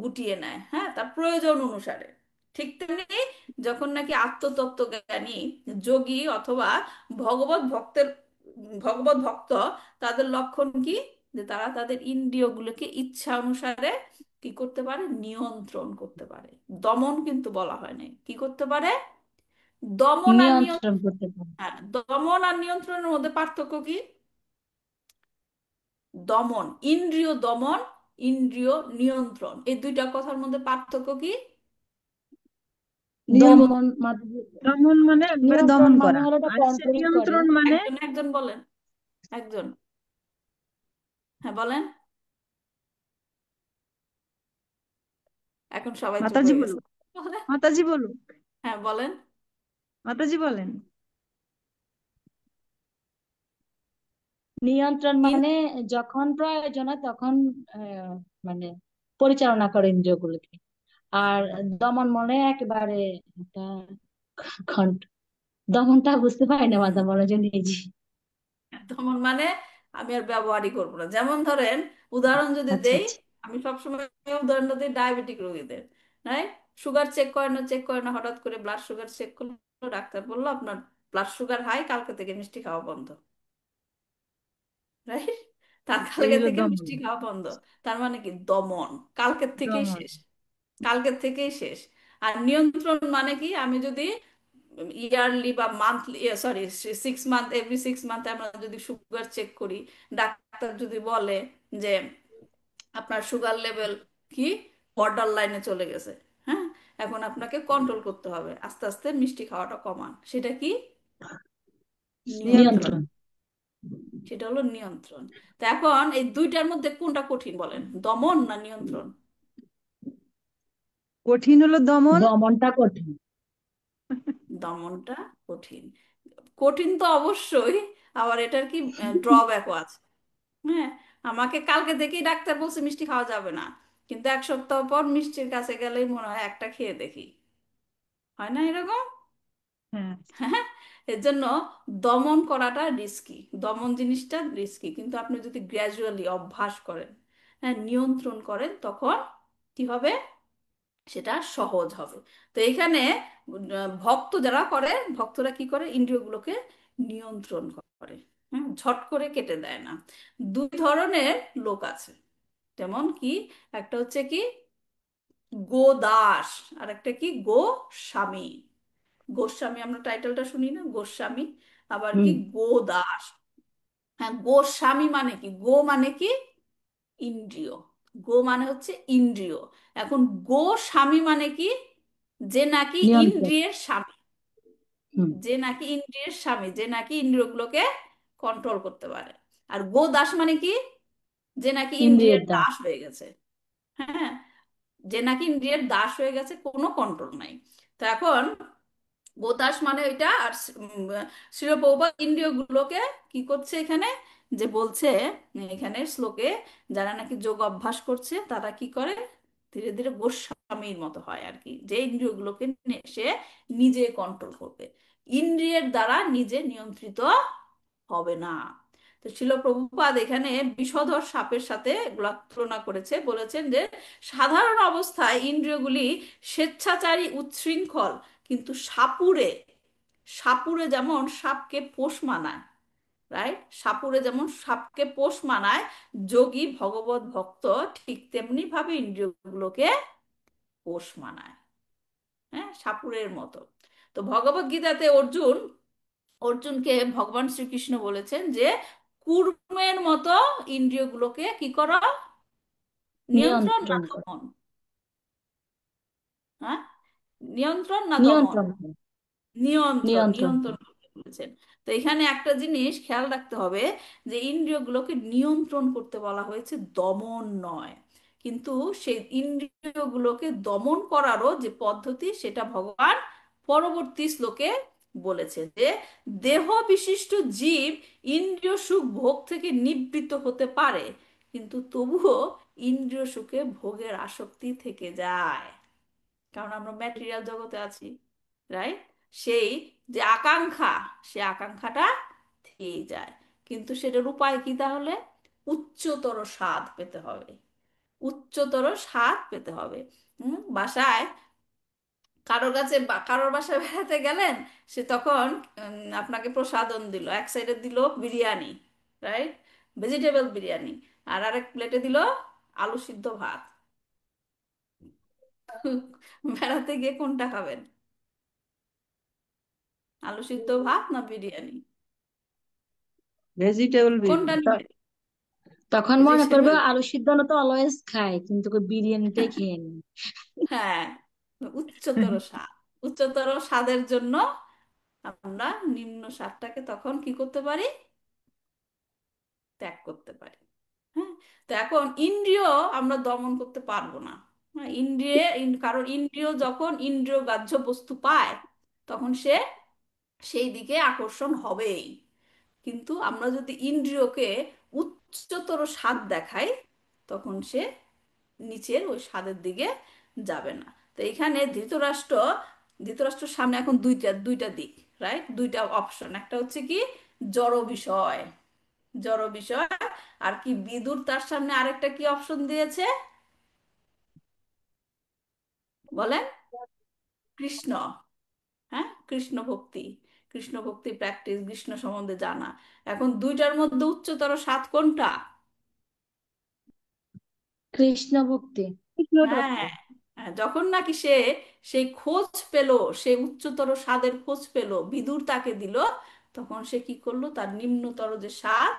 গুটিয়ে নেয়, হ্যাঁ, তার প্রয়োজন অনুসারে। ঠিক তেমনি যখন নাকি আত্মতত্ত্ব জ্ঞানী যোগী অথবা ভগবত ভক্তের ভগবত ভক্ত, তাদের লক্ষণ কি? যে তারা তাদের ইন্দ্রিয়গুলোকে ইচ্ছা অনুসারে কি করতে পারে? নিয়ন্ত্রণ করতে পারে। দমন কিন্তু বলা হয় নাই, কি করতে পারে? দমন আর নিয়ন্ত্রণ নিয়ন্ত্রণ। করতে পারে। হ্যাঁ, দমন আর নিয়ন্ত্রণের মধ্যে পার্থক্য কি? দমন, ইন্দ্রিয় দমন, ইন্দ্রিয় নিয়ন্ত্রণ, এই দুইটা কথার মধ্যে পার্থক্য কি? নিয়ম দমন মানে, দমন মানে একবারে নিয়ন্ত্রণ দমন মানে করা, হলো এটা আর সে কন্ট্রোল করে। নিয়ন্ত্রণ মানে একজন একজন বলেন, একজন। হ্যাঁ বলেন, এখন সবাই চুপ মাতাজি হয়ে গেছে। বলুক, বলেন। মাতাজি বলুক, হ্যাঁ বলেন। মাতাজি বলেন। নিয়ন্ত্রণ মানে যখন প্রয়োজন হয় তখন আহ, মানে পরিচালনা করে ইন্দ্রিয়গুলোকে। আর দমন মানে একেবারে একটা দমনটা বুঝতে পারি না, মাঝে মনোযোগ দিয়েছি। দমন মানে আমি আর ব্যবহারই করবো না। যেমন ধরেন, উদাহরণ যদি আচ্ছা দেই, আচ্ছা। আমি সবসময় উদাহরণটা দিই ডায়াবেটিক রোগীদের। রাইট? সুগার চেক করে না, চেক করে না, হঠাৎ করে ব্লাড সুগার চেক করলো, ডাক্তার বললো আপনার ব্লাড সুগার হাই, কালকে থেকে মিষ্টি খাওয়া বন্ধ। রাইট? তার এই কালকে হলো থেকে দমন। মিষ্টি খাওয়া বন্ধ। তার মানে কি? দমন। কালকের থেকেই দমন শেষ, কালকের থেকেই শেষ। আর নিয়ন্ত্রণ মানে কি? আমি যদি ইয়ারলি বা monthly, sorry, 6 month, every 6 month আমরা যদি সুগার চেক করি, ডাক্তার যদি বলে যে আপনার সুগার লেভেল কি বর্ডার লাইনে চলে গেছে, হ্যাঁ, এখন আপনাকে কন্ট্রোল করতে হবে, আস্তে আস্তে মিষ্টি খাওয়াটা কমান, সেটা কি? নিয়ন্ত্রণ। নিয়ন্ত্রণ। সেটা হলো নিয়ন্ত্রণ। তো এখন এই দুইটার মধ্যে কোনটা কঠিন বলেন, দমন না নিয়ন্ত্রণ? কঠিন হলো দমন। দমনটা কঠিন। দমনটা কঠিন। কঠিন তো অবশ্যই, আবার এটার কি ড্রব্যাকও আছে। হ্যাঁ, আমাকে কালকে থেকেই ডাক্তার বলছে মিষ্টি খাওয়া যাবে না, কিন্তু 1 সপ্তাহ পর মিষ্টির কাছে গেলেই মনে হয় একটা খেয়ে দেখি, হয় না এরকম? হ্যাঁ। হ্যাঁ। এর জন্য দমন করাটা রিস্কি, দমন জিনিসটা রিস্কি, কিন্তু আপনি যদি গ্র্যাজুয়ালি অভ্যাস করেন, হ্যাঁ, নিয়ন্ত্রণ করেন, তখন কি হবে, সেটা সহজ হবে। তো এখানে ভক্ত যারা করে, ভক্তরা কি করে, ইন্দ্রিয়গুলোকে নিয়ন্ত্রণ করে, হ্যাঁ, ঝট করে কেটে দেয় না। দুই ধরনের লোক আছে, যেমন কি, একটা হচ্ছে কি গোদাস, আর একটা কি গোস্বামী। গোস্বামী আমরা টাইটেলটা শুনি না, গোস্বামী, আবার কি হুম। গোদাস। হ্যাঁ, গোস্বামী মানে কি, গো মানে কি ইন্দ্রিয়, গো মানে হচ্ছে ইন্দ্রিয়। এখন গোস্বামী মানে কি, যে নাকি নিয়ন্ত্রণ। ইন্দ্রিয়ের স্বামী, হুম। যে নাকি ইন্দ্রিয়ের স্বামী, যে নাকি ইন্দ্রিয়গুলোকে কন্ট্রোল করতে পারে। আর গোদাস মানে কি, যে নাকি ইন্দ্রিয়ের ইন্দ্রিয়ের দাস। দাস হয়ে গেছে। হ্যাঁ, যে নাকি ইন্দ্রিয়ের দাস হয়ে গেছে, কোনো কন্ট্রোল নাই। তো এখন গোতাস মানে ওইটা। আর শ্রীল প্রভুপাদ ইন্দ্রিয়গুলোকে কি করছে এখানে, যে বলছে এখানে শ্লোকে, যারা নাকি যোগ অভ্যাস করছে তারা কি করে, ধীরে ধীরে গোস্বামীর মতো হয় আর কি, যে ইন্দ্রিয়গুলোকে সে নিজে কন্ট্রোল করবে, ইন্দ্রিয়ের দ্বারা নিজে নিয়ন্ত্রিত হবে না। তো শিল প্রভুপাদ এখানে বিষধর সাপের সাথে এগুলা তুলনা করেছে, বলেছেন যে সাধারণ অবস্থায় ইন্দ্রিয়গুলি স্বেচ্ছাচারী উচ্ছৃঙ্খল, কিন্তু সাপুরে, সাপুরে যেমন সাপকে পোষ মানায়, রাইট, সাপুরে যেমন সাপকে পোষ মানায় যোগী ভগবত ভক্ত, ঠিক তেমনি ভাবে ইন্দ্রিয়গুলোকে পোষ মানায়, হ্যাঁ, সাপুরের মতো। তো ভগবত গীতাতে অর্জুন, অর্জুনকে ভগবান শ্রীকৃষ্ণ বলেছেন যে কুর্মের মতো ইন্দ্রিয়গুলোকে কি করো, নিয়ন্ত্রণ না নিয়ন্ত্রণ করে। দমন, হ্যাঁ, নিয়ন্ত্রণ না দমন, নিয়ন্ত্রণ করে। নিয়ন্ত্রণ, নিয়ন্ত্রণ নিয়ন্ত্রণ করে। করতে বলেছেন। তো এখানে একটা জিনিস খেয়াল রাখতে হবে, যে ইন্দ্রিয়গুলোকে নিয়ন্ত্রণ করতে বলা হয়েছে, দমন নয়। কিন্তু সেই ইন্দ্রিয়গুলোকে দমন করারও যে পদ্ধতি, সেটা ভগবান পরবর্তী শ্লোকে বলেছে, যে দেহ বিশিষ্ট জীব ইন্দ্রিয় সুখ ভোগ থেকে নিবৃত্ত হতে পারে, কিন্তু তবুও ইন্দ্রিয় সুখে ভোগের আসক্তি থেকে যায়, কারণ আমরা ম্যাটেরিয়াল জগতে আছি, রাইট। সেই যে আকাঙ্ক্ষা, সে আকাঙ্ক্ষাটা থেকেই যায়। কিন্তু সেটার উপায় কি তাহলে, উচ্চতর স্বাদ পেতে হবে, উচ্চতর স্বাদ পেতে হবে। বাসায় কারোর কাছে কারোর বাসায় বেড়াতে গেলেন, সে তখন আপনাকে প্রসাদন দিল, এক সাইডে দিল বিরিয়ানি, রাইট, ভেজিটেবল বিরিয়ানি, আর আরেক প্লেটে দিল আলু সিদ্ধ ভাত। বেড়াতে গিয়ে কোনটা খাবেন, আলু সিদ্ধ ভাত না বিরিয়ানি, ভেজিটেবল কোনটা বিরিয়ানি। নিবেন? তখন মনে করবে ভেজিটেবল, আলু সিদ্ধ তো অলওয়েজ খাই, কিন্তু ওই বিরিয়ানিটাই খেয়ে নি। হ্যাঁ, উচ্চতর স্বাদ, উচ্চতর স্বাদের জন্য আমরা নিম্ন স্বাদটাকে তখন কি করতে পারি, ত্যাগ করতে পারি। হ্যাঁ। তো এখন ইন্দ্রিয় আমরা দমন করতে পারবো না, হ্যাঁ, কারণ ইন্দ্রিয় যখন ইন্দ্রিয় গ্রাহ্য বস্তু পায়, তখন সে সেই দিকে আকর্ষণ হবেই। কিন্তু আমরা যদি ইন্দ্রিয়কে উচ্চতর স্বাদ দেখাই, তখন সে নিচের ওই স্বাদের দিকে যাবে না। তো এখানে ধৃতরাষ্ট্র, ধৃতরাষ্ট্রের সামনে এখন দুইটা দুইটা দিক, রাইট, দুইটা অপশন, একটা হচ্ছে কি জড় বিষয়, জড় বিষয়, আর কি বিদুর তার সামনে আরেকটা কি অপশন দিয়েছে বলেন, কৃষ্ণ, হ্যাঁ, কৃষ্ণ ভক্তি, কৃষ্ণ ভক্তি প্র্যাকটিস, কৃষ্ণ সম্বন্ধে জানা। এখন দুইটার মধ্যে উচ্চতর স্বাদ কোনটা? কৃষ্ণ ভক্তি। কৃষ্ণ তত্ত্ব। হ্যাঁ, হ্যাঁ, যখন নাকি সে সেই খোঁজ পেল, সেই উচ্চতর স্বাদের খোঁজ পেল, বিদুর তাকে দিল, তখন সে কি করলো, তার নিম্নতর যে স্বাদ,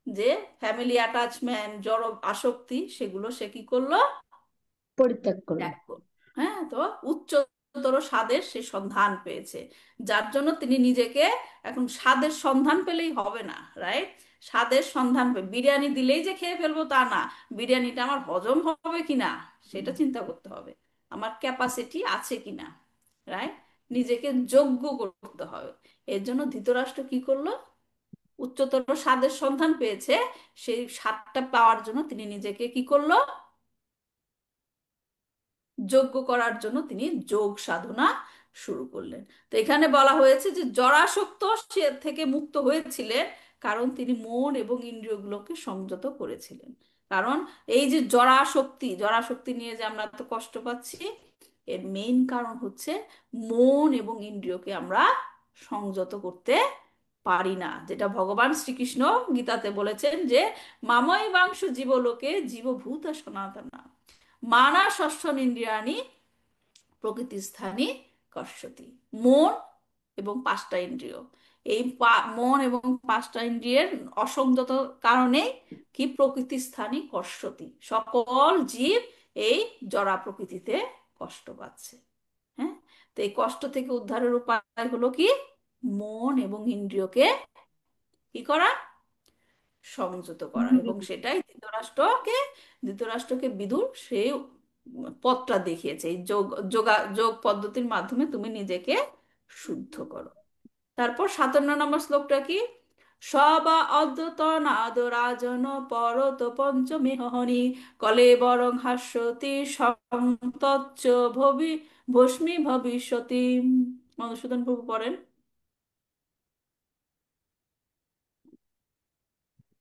যে ফ্যামিলি অ্যাটাচমেন্ট, জড় আসক্তি, সেগুলো সে কি করলো, পরিত্যাগ করলো। ত্যাগ করলো। হ্যাঁ, তো উচ্চতর স্বাদের সে সন্ধান পেয়েছে, যার জন্য তিনি নিজেকে, এখন স্বাদের সন্ধান পেলেই হবে না, রাইট, স্বাদের সন্ধান বিরিয়ানি দিলেই যে খেয়ে ফেলবো তা না, বিরিয়ানিটা আমার হজম হবে কিনা সেটা চিন্তা করতে হবে, আমার ক্যাপাসিটি আছে কিনা, রাইট, নিজেকে যোগ্য করতে হবে। এর জন্য ধৃতরাষ্ট্র কি করলো, উচ্চতর স্বাদের সন্ধান পেয়েছে, সেই স্বাদটা পাওয়ার জন্য তিনি নিজেকে কি করলো, যজ্ঞ করার জন্য তিনি যোগ সাধনা শুরু করলেন। তো এখানে বলা হয়েছে যে জরাসক্ত সে থেকে মুক্ত হয়েছিলেন কারণ তিনি মন এবং ইন্দ্রিয়গুলোকে সংযত করেছিলেন। কারণ এই যে জরাশক্তি, জরাশক্তি নিয়ে যে আমরা তো কষ্ট পাচ্ছি, এর মেইন কারণ হচ্ছে মন এবং ইন্দ্রিয়কে আমরা সংযত করতে পারি না, যেটা ভগবান শ্রীকৃষ্ণ গীতাতে বলেছেন যে মামৈবাংশ জীবলোকে জীবভূত সনাতনা মানা ষষ্ঠম ইন্দ্রিয়াণি প্রকৃতিস্থানী কস্যতি। মন এবং পাঁচটা ইন্দ্রিয়, এই মন এবং পাঁচটা ইন্দ্রিয়ের অসংযত কারণে কি প্রকৃতিস্থানী কস্যতি, সকল জীব এই জড়া প্রকৃতিতে কষ্ট পাচ্ছে। হ্যাঁ, তো এই কষ্ট থেকে উদ্ধারের উপায় হলো কি, মন এবং ইন্দ্রিয়কে কি করা, সংযত করা। এবং সেটাই ধৃতরাষ্ট্রকে বিদুর সেই পথটা দেখিয়েছে, এই যোগ পদ্ধতির মাধ্যমে তুমি নিজেকে শুদ্ধ করো। তারপর 57 নম্বর শ্লোকটা কি, সবা অদ্যত নাদরাজন পরত পঞ্চমেহনি কলে বরং হাস্যতি সংতচ্চ ভস্মী ভবিষ্যতি। মধুসূদন প্রভু পড়েন।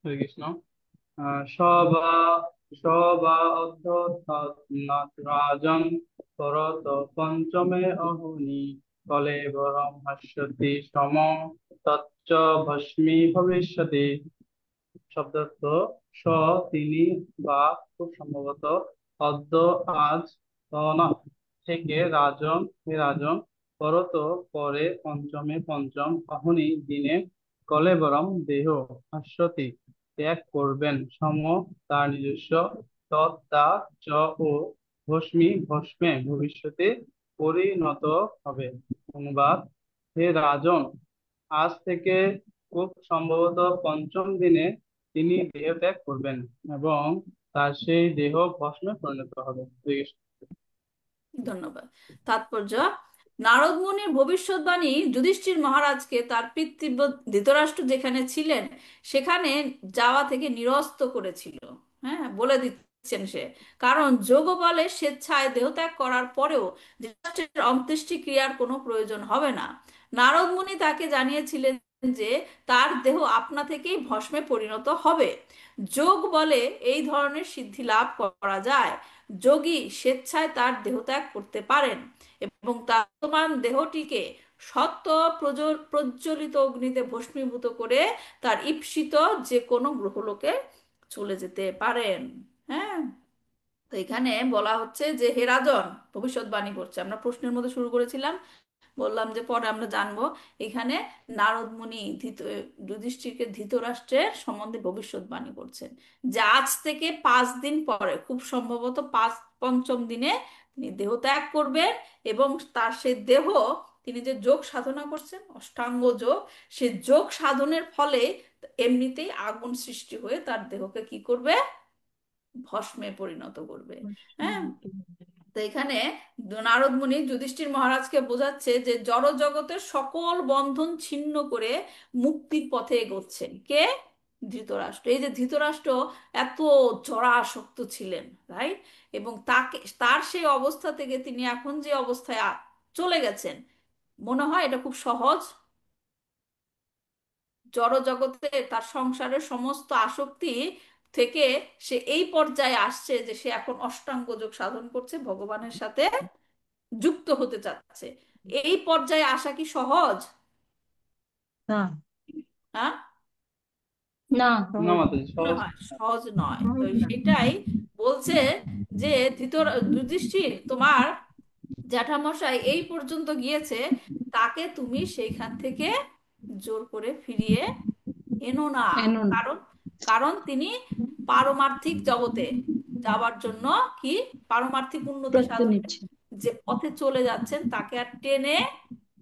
হরে কৃষ্ণ। সবা সবা অধ্যরাজন করত পঞ্চমে অহনি কলেবরম হাস্যতি সম তচ্চ ভস্মী ভবিষ্যতি। শব্দার্থ: স তিনি, বা খুব সম্ভবত, অদ্য আজ, না থেকে, রাজন হে রাজন, পরত পরে, পঞ্চমে পঞ্চম, অহনি দিনে, কলেবরম দেহ, হাস্যতি ত্যাগ করবেন, সম তার নিজস্ব, তৎ তা, চ ও, ভস্মী ভস্মে ভবিষ্যতে পরিণত হবে। অনুবাদ: হে রাজন, আজ থেকে খুব সম্ভবত পঞ্চম দিনে তিনি দেহ ত্যাগ করবেন এবং তার সেই দেহ ভস্মে পরিণত হবে। ধন্যবাদ। তাৎপর্য, নারদ মুনির ভবিষ্যৎবাণী যুধিষ্ঠির মহারাজকে তার পিতৃব্য ধৃতরাষ্ট্র যেখানে ছিলেন সেখানে যাওয়া থেকে নিরস্ত করেছিল। হ্যাঁ, বলে দিচ্ছেন সে, কারণ যোগ বলে স্বেচ্ছায় দেহত্যাগ করার পরেও ধৃতরাষ্ট্রের অন্ত্যেষ্টি ক্রিয়ার কোনো প্রয়োজন হবে না। নারদ মুনি তাকে জানিয়েছিলেন যে তার দেহ আপনা থেকেই ভস্মে পরিণত হবে। যোগ বলে এই ধরনের সিদ্ধি লাভ করা যায়। যোগী স্বেচ্ছায় তার দেহত্যাগ করতে পারেন এবং তার বর্তমান দেহটিকে সত্য প্রজ্বলিত অগ্নিতে ভস্মীভূত করে তার ঈপ্সিত যে কোনো গ্রহলোকে চলে যেতে পারেন। হ্যাঁ, তো এখানে বলা হচ্ছে যে হে রাজন, ভবিষ্যৎবাণী করছে। আমরা প্রশ্নের মধ্যে শুরু করেছিলাম, বললাম যে পরে আমরা জানবো। এখানে নারদ মুনি যুধিষ্ঠিরকে ধৃতরাষ্ট্রের সম্বন্ধে ভবিষ্যৎবাণী করছেন যে আজ থেকে 5 দিন পরে, খুব সম্ভবত পঞ্চম দিনে তিনি দেহ ত্যাগ করবেন এবং তার সেই দেহ, তিনি যে যোগ সাধনা করছেন অষ্টাঙ্গ যোগ, সে যোগ সাধনের ফলে এমনিতেই আগুন সৃষ্টি হয়ে তার দেহকে কি করবে, ভস্মে পরিণত করবে। হ্যাঁ, তো এখানে নারদ মুনি যুধিষ্ঠির মহারাজকে বোঝাচ্ছে যে জড় জগতের সকল বন্ধন ছিন্ন করে মুক্তির পথে এগোচ্ছেন কে, ধৃতরাষ্ট্র। এই যে ধৃতরাষ্ট্র এত জড়াসক্ত ছিলেন, রাইট, এবং তার সেই অবস্থা থেকে তিনি এখন যে অবস্থায় চলে গেছেন, মনে হয় এটা খুব সহজ। জড় জগতে তার সংসারের সমস্ত আসক্তি থেকে সে এই পর্যায়ে আসছে যে সে এখন অষ্টাঙ্গ যোগ সাধন করছে, ভগবানের সাথে যুক্ত হতে চাচ্ছে। এই পর্যায়ে আসা কি সহজ? না, হ্যাঁ, না, না সহজ মাতাজি, মনে সহজ হয় সহজ নয়। তো সহজ না। সেটাই বলছে যে যুধিষ্ঠির, তোমার জ্যাঠামশাই এই পর্যন্ত গিয়েছে, তাকে তুমি সেইখান থেকে জোর করে ফিরিয়ে এনো না। এনো না। কারণ কারণ তিনি পারমার্থিক জগতে যাওয়ার জন্য কি, পারমার্থিক উন্নতি প্রস্তুতি সাধনের নিচ্ছে। যে পথে চলে যাচ্ছেন তাকে আর টেনে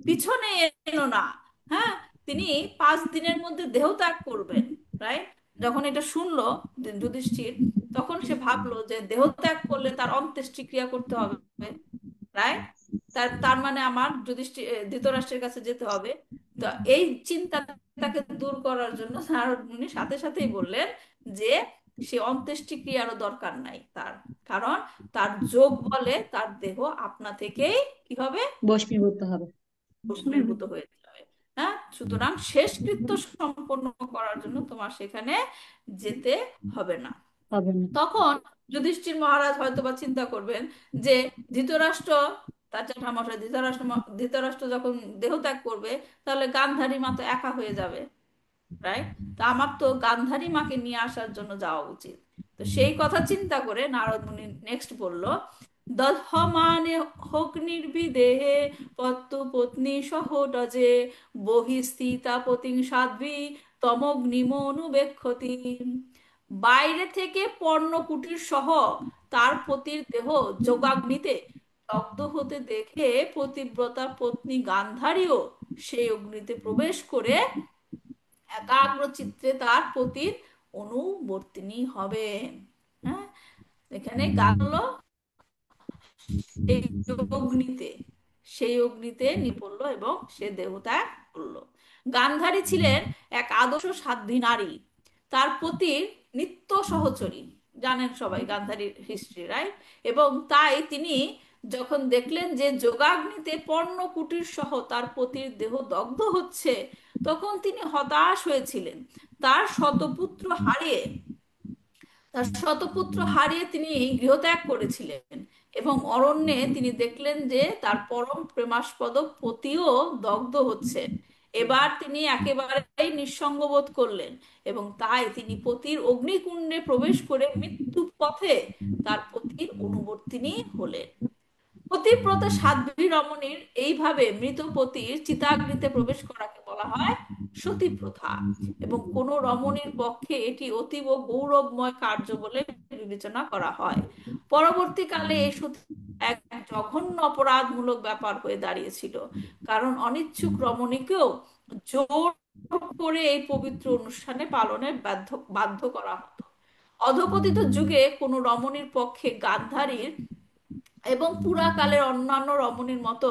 পিছনে এনো না। হ্যাঁ, তিনি 5 দিনের মধ্যে দেহত্যাগ করবেন, রাইট। যখন এটা শুনলো যুধিষ্ঠির, তখন সে ভাবলো যে দেহত্যাগ করলে তার অন্ত্যেষ্টিক্রিয়া করতে হবে, রাইট। তার তার মানে আমার ধৃতরাষ্ট্রের কাছে যেতে হবে। তো এই চিন্তা তাকে দূর করার জন্য নারদ মুনি সাথে সাথেই বললেন যে সে অন্ত্যেষ্টিক্রিয়ারও দরকার নাই তার, কারণ তার যোগ বলে তার দেহ আপনা থেকেই কি হবে, বশমীভূত হবে। ভস্মীভূত হয়ে যাবে। হ্যাঁ, সুতরাং শেষকৃত্য সম্পন্ন করার জন্য তোমার সেখানে যেতে হবে না। হবে না। তখন যুধিষ্ঠির মহারাজ হয়তোবা চিন্তা করবেন যে ধৃতরাষ্ট্র, তার জ্যাঠামশাই ধৃতরাষ্ট্র যখন দেহত্যাগ করবে, তাহলে গান্ধারী মা তো একা হয়ে যাবে, রাইট? তা আমার তো গান্ধারী মাকে নিয়ে আসার জন্য যাওয়া উচিত। তো সেই কথা চিন্তা করে নারদ মুনি নেক্সট বলল, দহমানে হোক নির্বিদেহে পত্তু পত্নী সহটজে বহিস্থিতা পতিং সাধ্বী তমগ্নিমনুবেক্ষতি। বাইরে থেকে পর্ণকুটির সহ তার পতির দেহ যোগাগ্নিতে দগ্ধ হতে দেখে পতিব্রতা পত্নী গান্ধারীও সেই অগ্নিতে প্রবেশ করে একাগ্র চিত্তে তার পতির অনুবর্তিনী হবেন। হ্যাঁ, এখানে গেল এই অগ্নিতে, সেই অগ্নিতে নিপড়ল এবং সে দেহত্যাগ করলো। গান্ধারী ছিলেন এক আদর্শ সাধ্বী নারী, তার পতির নিত্য সহচরী, জানেন সবাই গান্ধারীর হিস্ট্রি, রাইট? এবং তাই তিনি যখন দেখলেন যে যোগাগ্নিতে পর্ণকুটির সহ তার পতির দেহ দগ্ধ হচ্ছে, তখন তিনি হতাশ হয়েছিলেন। তার শতপুত্র হারিয়ে তিনি গৃহত্যাগ করেছিলেন এবং অরণ্যে তিনি দেখলেন যে তার পরম প্রেমাস্পদ পতিও দগ্ধ হচ্ছেন। এবার তিনি একেবারেই নিঃসঙ্গ বোধ করলেন এবং তাই তিনি পতির অগ্নিকুণ্ডে প্রবেশ করে মৃত্যু পথে তার পতির অনুবর্তিনী হলেন। পতিব্রতা সাধ্বী রমণীর এইভাবে মৃত পতির চিতাগ্নিতে প্রবেশ করাকে বলা হয় সতী প্রথা, এবং কোন রমণীর পক্ষে এটি অতীব গৌরবময় কার্য বলে বিবেচনা করা হয়। পরবর্তীকালে এই সতী এক জঘন্য অপরাধমূলক ব্যাপার হয়ে দাঁড়িয়েছিল, কারণ অনিচ্ছুক রমণীকেও জোর করে এই পবিত্র অনুষ্ঠানে পালনে বাধ্য বাধ্য করা হতো। অধপতিত যুগে কোন রমণীর পক্ষে গান্ধারীর এবং পুরাকালের অন্যান্য রমণীর মতো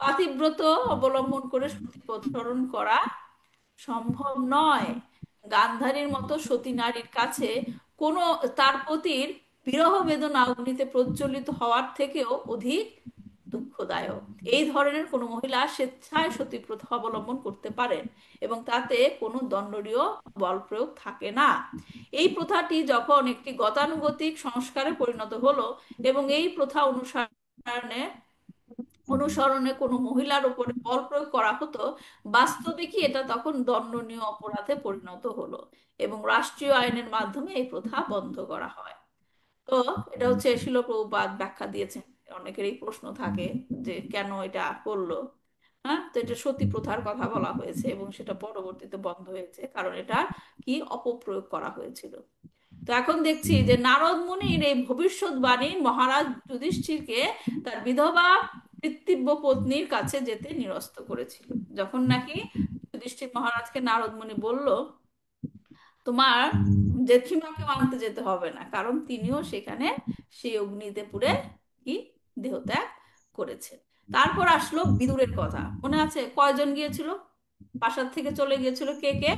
পাতিব্রত অবলম্বন করে সতীপথ সরণ করা সম্ভব নয়। গান্ধারীর মতো সতী নারীর কাছে কোনো তার পতির বিরহ বেদনা অগ্নিতে প্রজ্বলিত হওয়ার থেকেও অধিক দুঃখদায়ক। এই ধরনের কোনো মহিলা স্বেচ্ছায় সতী প্রথা অবলম্বন করতে পারেন এবং তাতে কোনো দণ্ডনীয় বল প্রয়োগ থাকে না। এই প্রথাটি যখন একটি গতানুগতিক সংস্কারে পরিণত হলো এবং এই প্রথা অনুসরণে কোনো মহিলার উপরে বল প্রয়োগ করা হতো, বাস্তবে কি এটা তখন দণ্ডনীয় অপরাধে পরিণত হলো এবং রাষ্ট্রীয় আইনের মাধ্যমে এই প্রথা বন্ধ করা হয়। তো এটা হচ্ছে শিল প্রভুপাদ ব্যাখ্যা দিয়েছেন। অনেকেরই প্রশ্ন থাকে যে কেন এটা করলো। হ্যাঁ, তো এটা সতী প্রথার কথা বলা হয়েছে এবং সেটা পরবর্তীতে বন্ধ হয়েছে কারণ এটা কি অপপ্রয়োগ করা হয়েছিল। তো এখন দেখছি যে নারদ মুনির এই ভবিষ্যৎবাণী মহারাজ যুধিষ্ঠিরকে তার বিধবা পিতৃব্য পত্নীর কাছে যেতে নিরস্ত করেছিল। যখন নাকি যুধিষ্ঠির মহারাজকে নারদ মুনি বলল, তোমার জেঠিমাকে মানতে যেতে হবে না, কারণ তিনিও সেখানে সেই অগ্নিতে পুড়ে কি দেহত্যাগ করেছেন। তারপর আসলো বিদুরের কথা। মনে আছে কয়জন গিয়েছিল? প্রাসাদ থেকে চলে গিয়েছিল কে কে?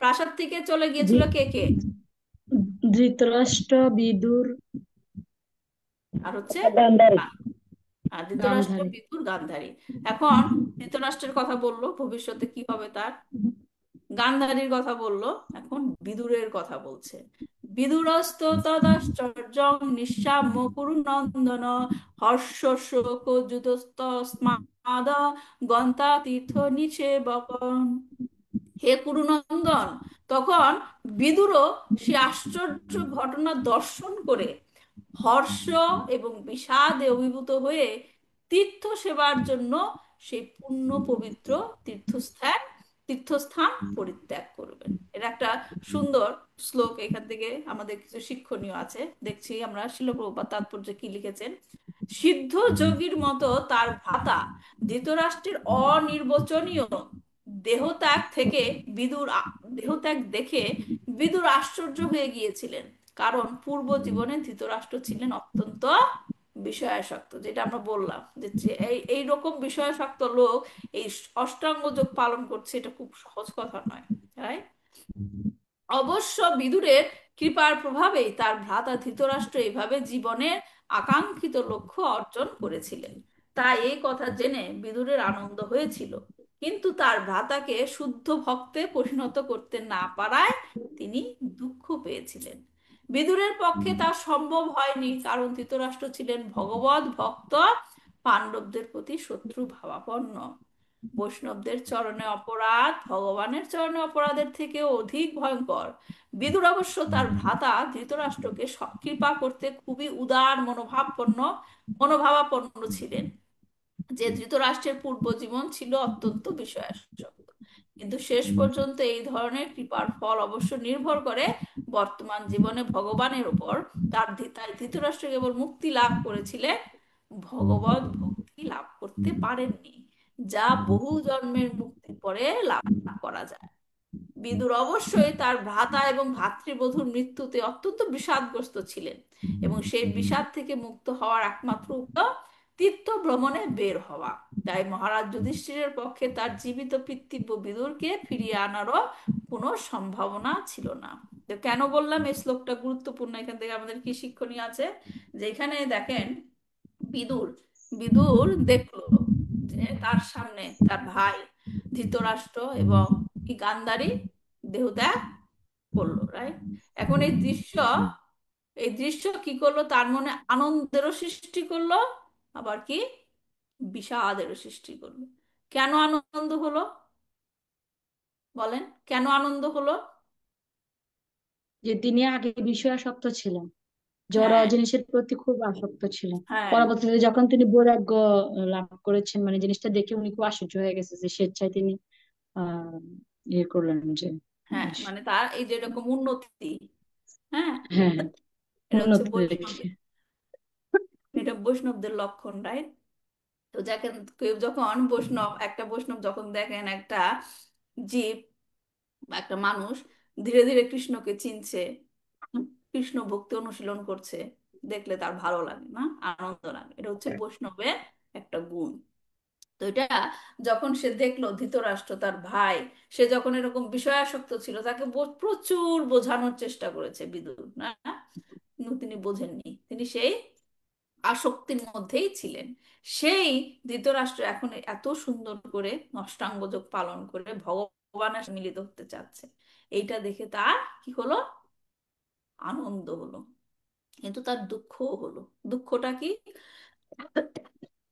প্রাসাদ থেকে চলে গিয়েছিল কে কে? ধৃতরাষ্ট্র, বিদুর আর হচ্ছে গান্ধারী। ধৃতরাষ্ট্র, গান্ধারী। বিদুর, গান্ধারী। এখন ধৃতরাষ্ট্রের কথা বললো, ভবিষ্যতে কি হবে তার। গান্ধারীর কথা বললো, এখন বিদুরের কথা বলছে। বিদুরস্ত তদাশ্চর্যং নিঃসাম্য কুরু নন্দন হর্ষ শোক যুতস্তস্মাদ গন্তা তীর্থ নিষেবকম। হে কুরুনন্দন, তখন বিদুরও সে আশ্চর্য ঘটনা দর্শন করে হর্ষ এবং বিষাদে অভিভূত হয়ে তীর্থ সেবার জন্য সেই পুণ্য পবিত্র তীর্থস্থান পরিত্যাগ করবেন। এটা একটা সুন্দর শ্লোক, এখান থেকে আমাদের কিছু শিক্ষণীয় আছে। দেখছি আমরা শিল প্রভুপাদ তাৎপর্য কি লিখেছেন। সিদ্ধ যোগীর মতো তার ভ্রাতা ধৃতরাষ্ট্রের অনির্বচনীয় দেহত্যাগ থেকে দেহত্যাগ দেখে বিদুর আশ্চর্য হয়ে গিয়েছিলেন, কারণ পূর্ব জীবনে ধৃতরাষ্ট্র ছিলেন অত্যন্ত বিষয়াসক্ত। যেটা আমরা বললাম যে এই রকম বিষয়াসক্ত লোক এই অষ্টাঙ্গ যোগ পালন করছে, এটা খুব সহজ কথা নয়, রাইট? অবশ্য বিদুরের কৃপার প্রভাবেই তার ভ্রাতা ধৃতরাষ্ট্র এইভাবে জীবনের আকাঙ্ক্ষিত লক্ষ্য অর্জন করেছিলেন। তাই এই কথা জেনে বিদুরের আনন্দ হয়েছিল, কিন্তু তার ভ্রাতাকে শুদ্ধ ভক্তে পরিণত করতে না পারায় তিনি দুঃখ পেয়েছিলেন। বিদুরের পক্ষে তা সম্ভব হয়নি, কারণ ধৃতরাষ্ট্র ছিলেন ভগবত ভক্ত, পাণ্ডবদের প্রতি শত্রু ভাবাপন্ন। বৈষ্ণবদের চরণে অপরাধ ভগবানের চরণে অপরাধের থেকেও অধিক ভয়ঙ্কর। বিদুর অবশ্য তার ভ্রাতা ধৃতরাষ্ট্রকে কৃপা করতে খুবই উদার মনোভাবাপন্ন ছিলেন, যে ধৃতরাষ্ট্রের পূর্ব জীবন ছিল অত্যন্ত বিষয়াসক্ত। কিন্তু শেষ পর্যন্ত এই ধরনের কৃপার ফল অবশ্য নির্ভর করে বর্তমান জীবনে ভগবানের উপর। তাই ধৃতরাষ্ট্র কেবল মুক্তি লাভ করেছিলেন, ভগবত ভক্তি লাভ করতে পারেননি, যা বহু জন্মের মুক্তির পরে লাভ করা যায়। বিদুর অবশ্যই তার ভ্রাতা এবং ভ্রাতৃবধূর মৃত্যুতে অত্যন্ত বিষাদগ্রস্ত ছিলেন, এবং সেই বিষাদ থেকে মুক্ত হওয়ার একমাত্র উপায় তীর্থ ভ্রমণে বের হওয়া। তাই মহারাজ যুধিষ্ঠিরের পক্ষে তার জীবিত পিতৃব্য বিদুরকে ফিরিয়ে আনারও কোনো সম্ভাবনা ছিল না। তো কেন বললাম এই শ্লোকটা গুরুত্বপূর্ণ, এখান থেকে আমাদের কি শিক্ষণীয় আছে, যে এখানে দেখেন বিদুর বিদুর দেখলো যে তার সামনে তার ভাই ধৃতরাষ্ট্র এবং কি গান্ধারী দেহত্যাগ করলো, রাইট? এখন এই দৃশ্য কি করলো, তার মনে আনন্দেরও সৃষ্টি করলো, আবার কি বিষাদেরও সৃষ্টি করলো। কেন আনন্দ হলো বলেন, কেন আনন্দ হলো? যে তিনি আগে বিষয়াসক্ত ছিলেন, জড় হ্যাঁ, জিনিসের প্রতি খুব আসক্ত ছিলেন। হ্যাঁ, পরবর্তীতে যখন তিনি বৈরাগ্য লাভ করেছেন, মানে জিনিসটা দেখে উনি খুব আশ্চর্য হয়ে গেছে যে স্বেচ্ছায় তিনি আহ ইয়ে করলেন যে হ্যাঁ, মানে তার এই যে এরকম উন্নতি, হ্যাঁ, হ্যাঁ হ্যাঁ, এটা হচ্ছে উন্নতি দেখে। বৈষ্ণবের, এটা বৈষ্ণবদের লক্ষণ, রাইট? তো যাকে কেউ যখন একটা বৈষ্ণব যখন দেখেন একটা জীব বা একটা মানুষ ধীরে ধীরে কৃষ্ণকে চিনছে, কৃষ্ণ ভক্তি অনুশীলন করছে, দেখলে তার ভালো লাগে না, আনন্দ লাগে। এটা হচ্ছে বৈষ্ণবের একটা গুণ। তো এটা যখন সে দেখলো ধৃতরাষ্ট্র তার ভাই, সে যখন এরকম বিষয়াসক্ত ছিল, তাকে প্রচুর বোঝানোর চেষ্টা করেছে বিদুর, না? কিন্তু তিনি বোঝেননি, তিনি সেই আসক্তির মধ্যেই ছিলেন। সেই ধৃতরাষ্ট্র এখন এত সুন্দর করে অষ্টাঙ্গ যোগ পালন করে ভগবানের সাথে মিলিত হতে চাচ্ছে। এইটা দেখে তার কি হলো, আনন্দ হলো, কিন্তু তার দুঃখও হলো। দুঃখটা কি?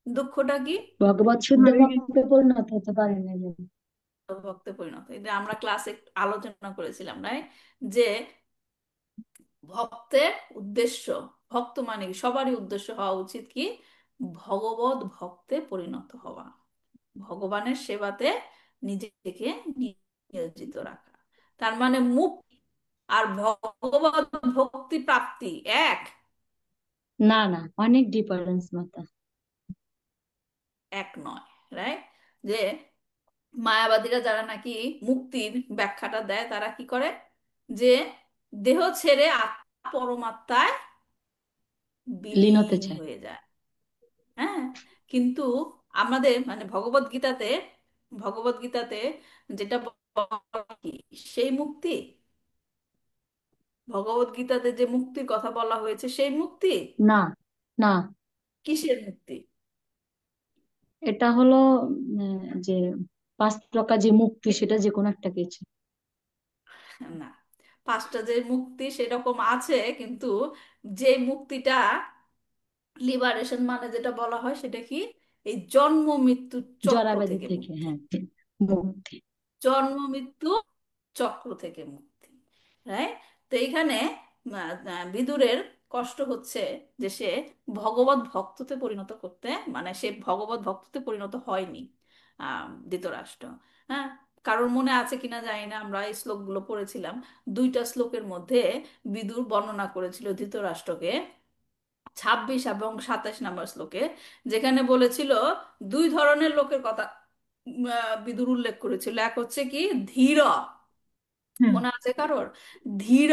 দুঃখটা কি? ভগবত শুদ্ধ ভক্তে পরিণত হতে পারেন না। ভক্তে পরিণত, এটা আমরা ক্লাসে আলোচনা করেছিলাম, রাইট? যে ভক্তের উদ্দেশ্য, ভক্ত মানে কি? সবারই উদ্দেশ্য হওয়া উচিত কি, ভগবত ভক্তে পরিণত হওয়া, ভগবানের সেবাতে নিজেকে নিয়োজিত রাখা। তার মানে মুক্তি আর ভগবত ভক্তি প্রাপ্তি এক না না, অনেক ডিফারেন্স মাতা। এক নয়, রাইট? যে মায়াবাদীরা যারা নাকি মুক্তির ব্যাখ্যাটা দেয়, তারা কি করে, যে দেহ ছেড়ে আত্মা পরমাত্মায় লীন হতে বিলীন চায়। হয়ে যায়। হ্যাঁ, কিন্তু আমাদের মানে ভগবত গীতাতে যেটা বলা কি, সেই মুক্তি, ভগবত গীতাতে যে মুক্তির কথা বলা হয়েছে সেই মুক্তি না না, কিসের মুক্তি? এটা হলো যে পাঁচ প্রকার যে মুক্তি, সেটা যে কোনো একটা কিছু। না, পাঁচটা যে মুক্তি সেরকম আছে, কিন্তু যে মুক্তিটা লিবারেশন মানে যেটা বলা হয় সেটা কি, এই জন্ম মৃত্যু চক্র জরাব্যাধি থেকে থেকে, মুক্তি, হ্যাঁ, মুক্তি। জন্ম মৃত্যু চক্র থেকে মুক্তি, রাইট? তো এইখানে বিদুরের কষ্ট হচ্ছে যে সে ভগবত ভক্ততে পরিণত করতে, মানে সে ভগবত ভক্ততে পরিণত হয়নি, ধৃতরাষ্ট্র। হ্যাঁ, কারোর মনে আছে কিনা জানি না, আমরা এই শ্লোকগুলো পড়েছিলাম। দুইটা শ্লোকের মধ্যে বিদুর বর্ণনা করেছিল ধৃতরাষ্ট্রকে, 26 এবং 27 নম্বর শ্লোকে, যেখানে বলেছিল দুই ধরনের লোকের কথা বিদুর উল্লেখ করেছিল। এক হচ্ছে কি ধীর, হুম। মনে আছে কারোর? ধীর।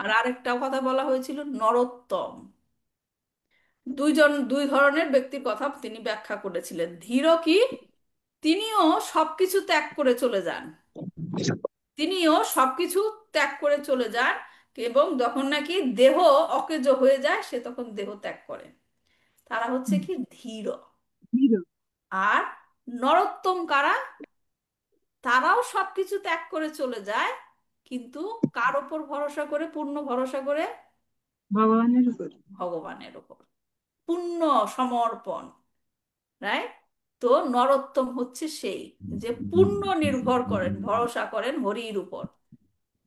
আর আরেকটা কথা বলা হয়েছিল নরোত্তম। দুই ধরনের ব্যক্তির কথা তিনি ব্যাখ্যা করেছিলেন। ধীর কি, তিনিও সবকিছু ত্যাগ করে চলে যান, তিনিও সবকিছু ত্যাগ করে চলে যান, এবং যখন নাকি দেহ অকেজো হয়ে যায় সে তখন দেহ ত্যাগ করে। তারা হচ্ছে কি ধীর। হিরো। আর নরোত্তম কারা? তারাও সবকিছু ত্যাগ করে চলে যায়, কিন্তু কার ওপর ভরসা করে? পূর্ণ ভরসা করে ভগবানের উপর। ভগবানের ওপর, পূর্ণ সমর্পণ। রাইট? তো নরোত্তম হচ্ছে সেই যে পূর্ণ নির্ভর করেন, ভরসা করেন হরির উপর,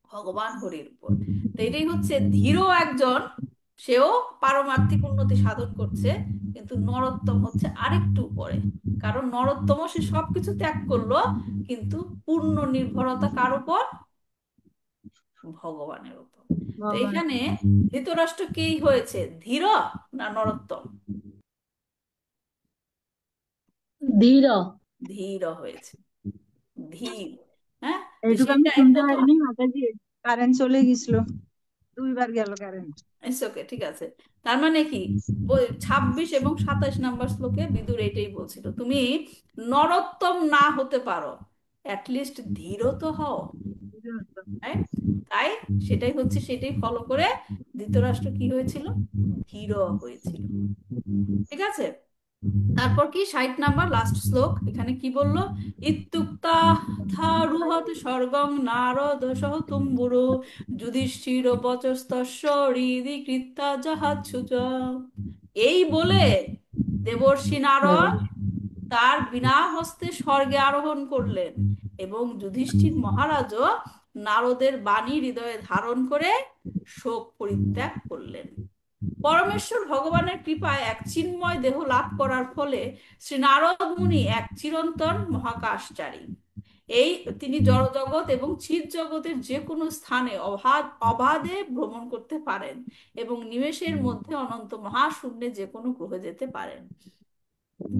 ভগবান হরির উপর। তো এটাই হচ্ছে ধীর একজন, সেও পারমার্থিক উন্নতি সাধন করছে, কিন্তু নরোত্তম হচ্ছে আরেকটু উপরে। কারণ নরোত্তমও সে সবকিছু ত্যাগ করলো, কিন্তু পূর্ণ নির্ভরতা কার উপর? ভগবানের উপর। তো ভগবান। এখানে ধৃতরাষ্ট্র কি হয়েছে, ধীর না নরোত্তম? ধীর। ধীর হয়েছে, ধীর। হ্যাঁ, তো এইটুকু আমি সেটাই শুনতে প্রথম। পারিনি মাতাজি, কারেন্ট চলে গেছিল, 2বার গেল কারেন্ট। ওকে, ঠিক আছে। তার মানে কি, 26 এবং 27 নাম্বার শ্লোকে বিদুর এটাই বলছিল, তুমি নরোত্তম না হতে পারো, অ্যাটলিস্ট ধীর তো হও। Right? তাই সেটাই ফলো করে ধৃতরাষ্ট্র কি হয়েছিল, ধীর হয়েছিল। ঠিক আছে। তারপর কি 60 নাম্বার লাস্ট শ্লোক, এখানে কি বললো? ইত্যুক্তা রুহত স্বর্গং নারদ সহ তুম্বুরু যুধিষ্ঠির বচস্তস্য হৃদি কৃত্যা জাহাচ্ছুচ। এই বলে দেবর্ষি নারদ তার বিনা হস্তে স্বর্গে আরোহণ করলেন, এবং যুধিষ্ঠির মহারাজও নারদের বাণী হৃদয়ে ধারণ করে শোক পরিত্যাগ করলেন। পরমেশ্বর ভগবানের কৃপায় এক চিন্ময় দেহ লাভ করার ফলে শ্রী নারদ মুনি এক চিরন্তন মহাকাশচারী। এই তিনি জড়জগৎ এবং চিৎ জগতের যে কোনো স্থানে অবাধে ভ্রমণ করতে পারেন, এবং নিমেষের মধ্যে অনন্ত মহাশূন্যে যে কোনো গ্রহে যেতে পারেন।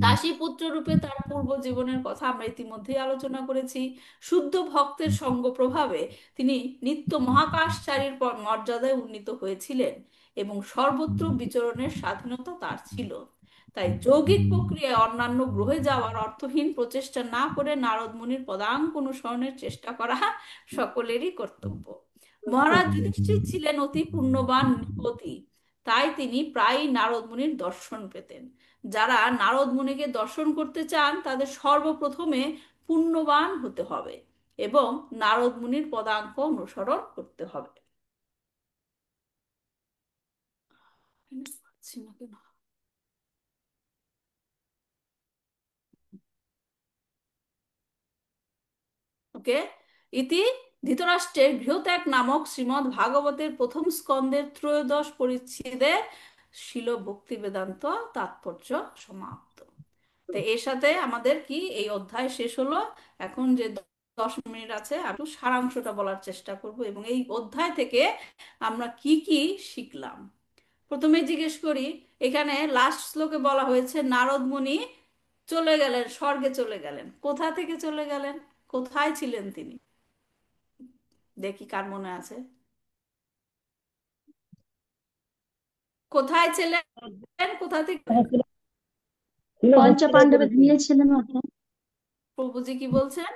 দাসীপুত্র রূপে তার পূর্ব জীবনের কথা আমরা ইতিমধ্যেই আলোচনা করেছি। শুদ্ধ ভক্তের সঙ্গ প্রভাবে তিনি নিত্য মহাকাশচারীর মর্যাদায় উন্নীত হয়েছিলেন, এবং সর্বত্র বিচরণের স্বাধীনতা তার ছিল। তাই যৌগিক প্রক্রিয়ায় অন্যান্য গ্রহে যাওয়ার অর্থহীন প্রচেষ্টা না করে নারদ মুনির পদাঙ্ক অনুসরণের চেষ্টা করা সকলেরই কর্তব্য। মহারাজ যুধিষ্ঠির ছিলেন অতি পুণ্যবান নৃপতি, তাই তিনি প্রায়ই নারদ মুনির দর্শন পেতেন। যারা নারদ মুনিকে দর্শন করতে চান তাদের সর্বপ্রথমে পুণ্যবান হতে হবে এবং নারদ মুনির পদাঙ্ক অনুসরণ করতে হবে। পাচ্ছি না কেন? ওকে। ইতি ধৃতরাষ্ট্রের গৃহত্যাগ নামক শ্রীমদ্ ভাগবতের প্রথম স্কন্দের ত্রয়োদশ পরিচ্ছেদে শিল ভক্তি বেদান্ত তাৎপর্য সমাপ্ত। তো এর সাথে আমাদের কি এই অধ্যায় শেষ হলো। এখন যে 10 মিনিট আছে আমি একটু সারাংশটা বলার চেষ্টা করব, এবং এই অধ্যায় থেকে আমরা কি কি শিখলাম। প্রথমে জিজ্ঞেস করি, এখানে লাস্ট শ্লোকে বলা হয়েছে নারদ মুনি চলে গেলেন, স্বর্গে চলে গেলেন। কোথা থেকে চলে গেলেন? কোথায় ছিলেন তিনি? দেখি কার মনে আছে। কোথায় ছিলেন? কোথা থেকে? পঞ্চ পাণ্ডবের গিয়েছিলেন ওটা। প্রভুজি কি বলছেন?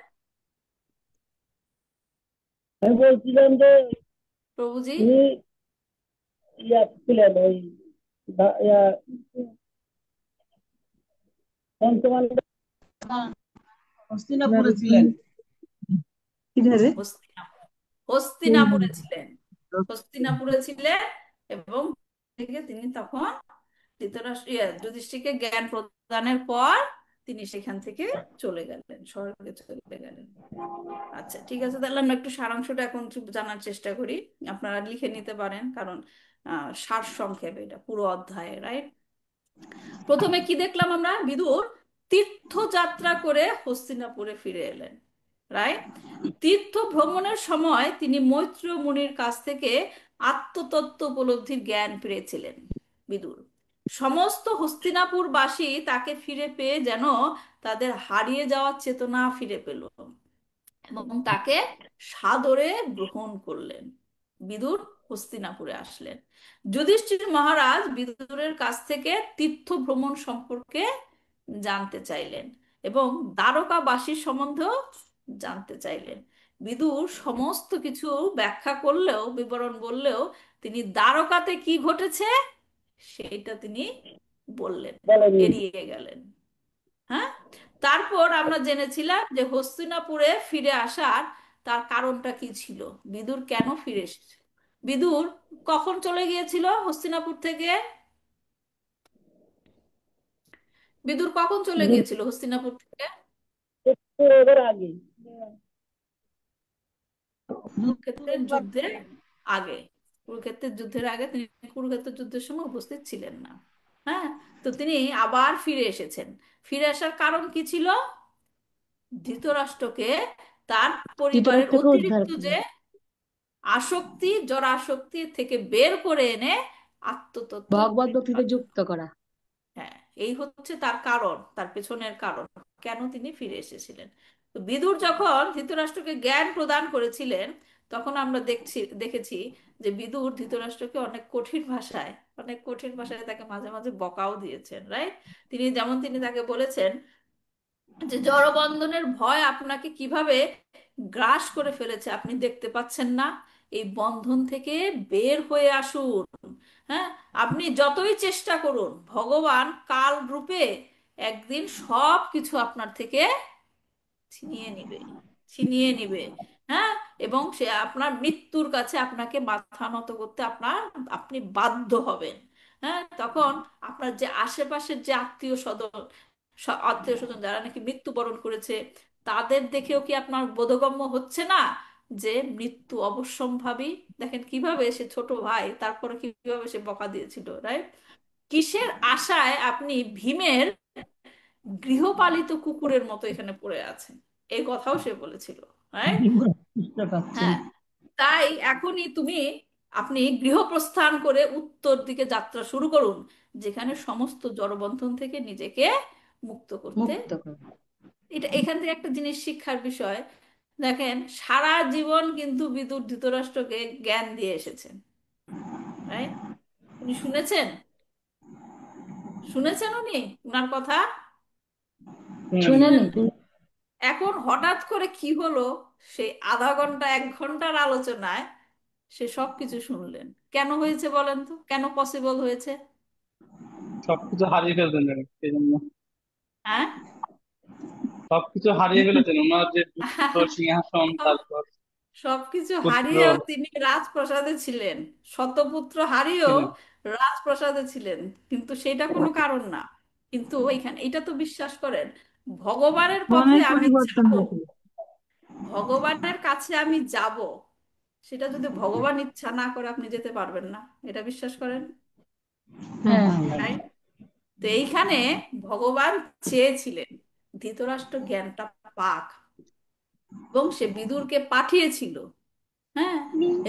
আমি বলছিলাম যে প্রভুজি উনি ছিলেন ওই পঞ্চমাল হস্তিনাপুরে ছিলেন। কিধারে? হস্তিনাপুর, হস্তিনাপুরে ছিলেন, হস্তিনাপুরে ছিলেন। এবং থেকে তিনি তখন ধৃতরাষ্ট্র যুধিষ্ঠিরকে জ্ঞান প্রদানের পর তিনি সেখান থেকে চলে গেলেন, স্বর্গে চলে গেলেন। আচ্ছা, ঠিক আছে, তাহলে আমরা একটু সারাংশটা এখন একটু জানার চেষ্টা করি। আপনারা লিখে নিতে পারেন, কারণ সার সংক্ষেপে এটা পুরো অধ্যায়। রাইট? প্রথমে কি দেখলাম আমরা? বিদুর তীর্থযাত্রা করে হস্তিনাপুরে ফিরে এলেন। রাইট? তীর্থ ভ্রমণের সময় তিনি মৈত্র মুনির কাছ থেকে আত্মতত্ত্ব উপলব্ধির জ্ঞান পেয়েছিলেন। বিদুর সমস্ত হস্তিনাপুরবাসী তাকে ফিরে পেয়ে যেন তাদের হারিয়ে যাওয়ার চেতনা ফিরে পেল এবং তাকে সাদরে গ্রহণ করলেন। বিদুর হস্তিনাপুরে আসলেন। যুধিষ্ঠির মহারাজ বিদুরের কাছ থেকে তীর্থ ভ্রমণ সম্পর্কে জানতে চাইলেন এবং দ্বারকাবাসীর সম্বন্ধেও জানতে চাইলেন। বিদুর সমস্ত কিছু ব্যাখ্যা করলেও, বিবরণ বললেও, তিনি দ্বারকাতে কি ঘটেছে সেইটা তিনি বললেন না, বলেননি। এড়িয়ে গেলেন। হ্যাঁ, তারপর আমরা জেনেছিলাম যে হস্তিনাপুরে ফিরে আসার তার কারণটা কি ছিল, বিদুর কেন ফিরে এসেছে। বিদুর কখন চলে গিয়েছিল হস্তিনাপুর থেকে? বিদুর কখন চলে গিয়েছিল হস্তিনাপুর থেকে? এবার আগে কুরুক্ষেত্রের যুদ্ধের আগে। কুরুক্ষেত্রের যুদ্ধের আগে তিনি কুরুক্ষেত্রের যুদ্ধের সময় উপস্থিত ছিলেন না। হ্যাঁ, তো তিনি আবার ফিরে এসেছেন। ফিরে আসার কারণ কি ছিল? ধৃতরাষ্ট্রকে তার পরিবারের ধৃতরাষ্ট্রকে উদ্ধার অতিরিক্ত করে যে আসক্তি, জরাসক্তি থেকে বের করে এনে আত্মতত্ত্ব ভগবত ভক্তিতে বোঝানো। যুক্ত করা। হ্যাঁ, এই হচ্ছে তার কারণ, তার পেছনের কারণ কেন তিনি ফিরে এসেছিলেন। তো বিদুর যখন ধৃতরাষ্ট্রকে জ্ঞান প্রদান করেছিলেন, তখন আমরা দেখেছি যে বিদুর ধৃতরাষ্ট্রকে অনেক কঠিন ভাষায় তাকে মাঝে মাঝে বকাও দিয়েছেন, রাইট? তিনি তাকে বলেছেন যে জড়বন্ধনের ভয় আপনাকে কিভাবে গ্রাস করে ফেলেছে আপনি দেখতে পাচ্ছেন না? এই বন্ধন থেকে বের হয়ে আসুন। হ্যাঁ, আপনি যতই চেষ্টা করুন, ভগবান কাল রূপে একদিন সব কিছু আপনার থেকে ছিনিয়ে নিবে, ছিনিয়ে নিবে। হ্যাঁ, এবং সে আপনার মৃত্যুর কাছে আপনাকে মাথা নত করতে আপনি বাধ্য হবেন। হ্যাঁ, তখন আপনার যে আশেপাশের যে আত্মীয় স্বজন যারা নাকি মৃত্যুবরণ করেছে, তাদের দেখেও কি আপনার বোধগম্য হচ্ছে না যে মৃত্যু অবশ্যম্ভাবী? দেখেন কিভাবে সে ছোট ভাই, তারপরে কিভাবে সে বকা দিয়েছিল, রাইট? কিসের আশায় আপনি ভীমের গৃহপালিত কুকুরের মতো এখানে পড়ে আছেন, এই কথাও সে বলেছিল, রাইট? বুঝতে পারছেন। হ্যাঁ, তাই আপনি গৃহপ্রস্থান করে উত্তর দিকে যাত্রা শুরু করুন, যেখানে সমস্ত জড়বন্ধন থেকে নিজেকে মুক্ত করতে। মুক্ত করা। এখান থেকে একটা জিনিস শিক্ষার বিষয়, দেখেন সারা জীবন কিন্তু বিদুর ধৃতরাষ্ট্রকে জ্ঞান দিয়ে এসেছেন, রাইট? উনি শুনেছেন, উনি উনার কথা। শুনেনি। এখন হঠাৎ করে কি হলো, সেই আধা ঘন্টা 1 ঘন্টার আলোচনায় সে সবকিছু শুনলেন। কেন হয়েছে বলেন তো, কেন পসিবল হয়েছে? সবকিছু হারিয়ে ফেলতেন সেই জন্য। হ্যাঁ, সবকিছু হারিয়ে ফেলেছেন, ওনার যে পুত্র, সিংহাসন, সব তারপর সবকিছু পুত্র হারিয়েও তিনি রাজপ্রাসাদে ছিলেন, শতপুত্র হারিয়েও ছিলেন। রাজপ্রাসাদে ছিলেন, কিন্তু সেটা কোনো কারণ না। কিন্তু এখানে এটা তো বিশ্বাস করেন, ভগবানের পথে সময়ের আমি পরিবর্তন যাব, হয়েছে। ভগবানের কাছে আমি যাব, সেটা যদি ভগবান ইচ্ছা না করে আপনি যেতে পারবেন না, এটা বিশ্বাস করেন, হ্যাঁ, তাই? তো এইখানে ভগবান চেয়েছিলেন ধৃতরাষ্ট্র জ্ঞানটা পাক, এবং সে বিদুরকে পাঠিয়েছিল। হ্যাঁ,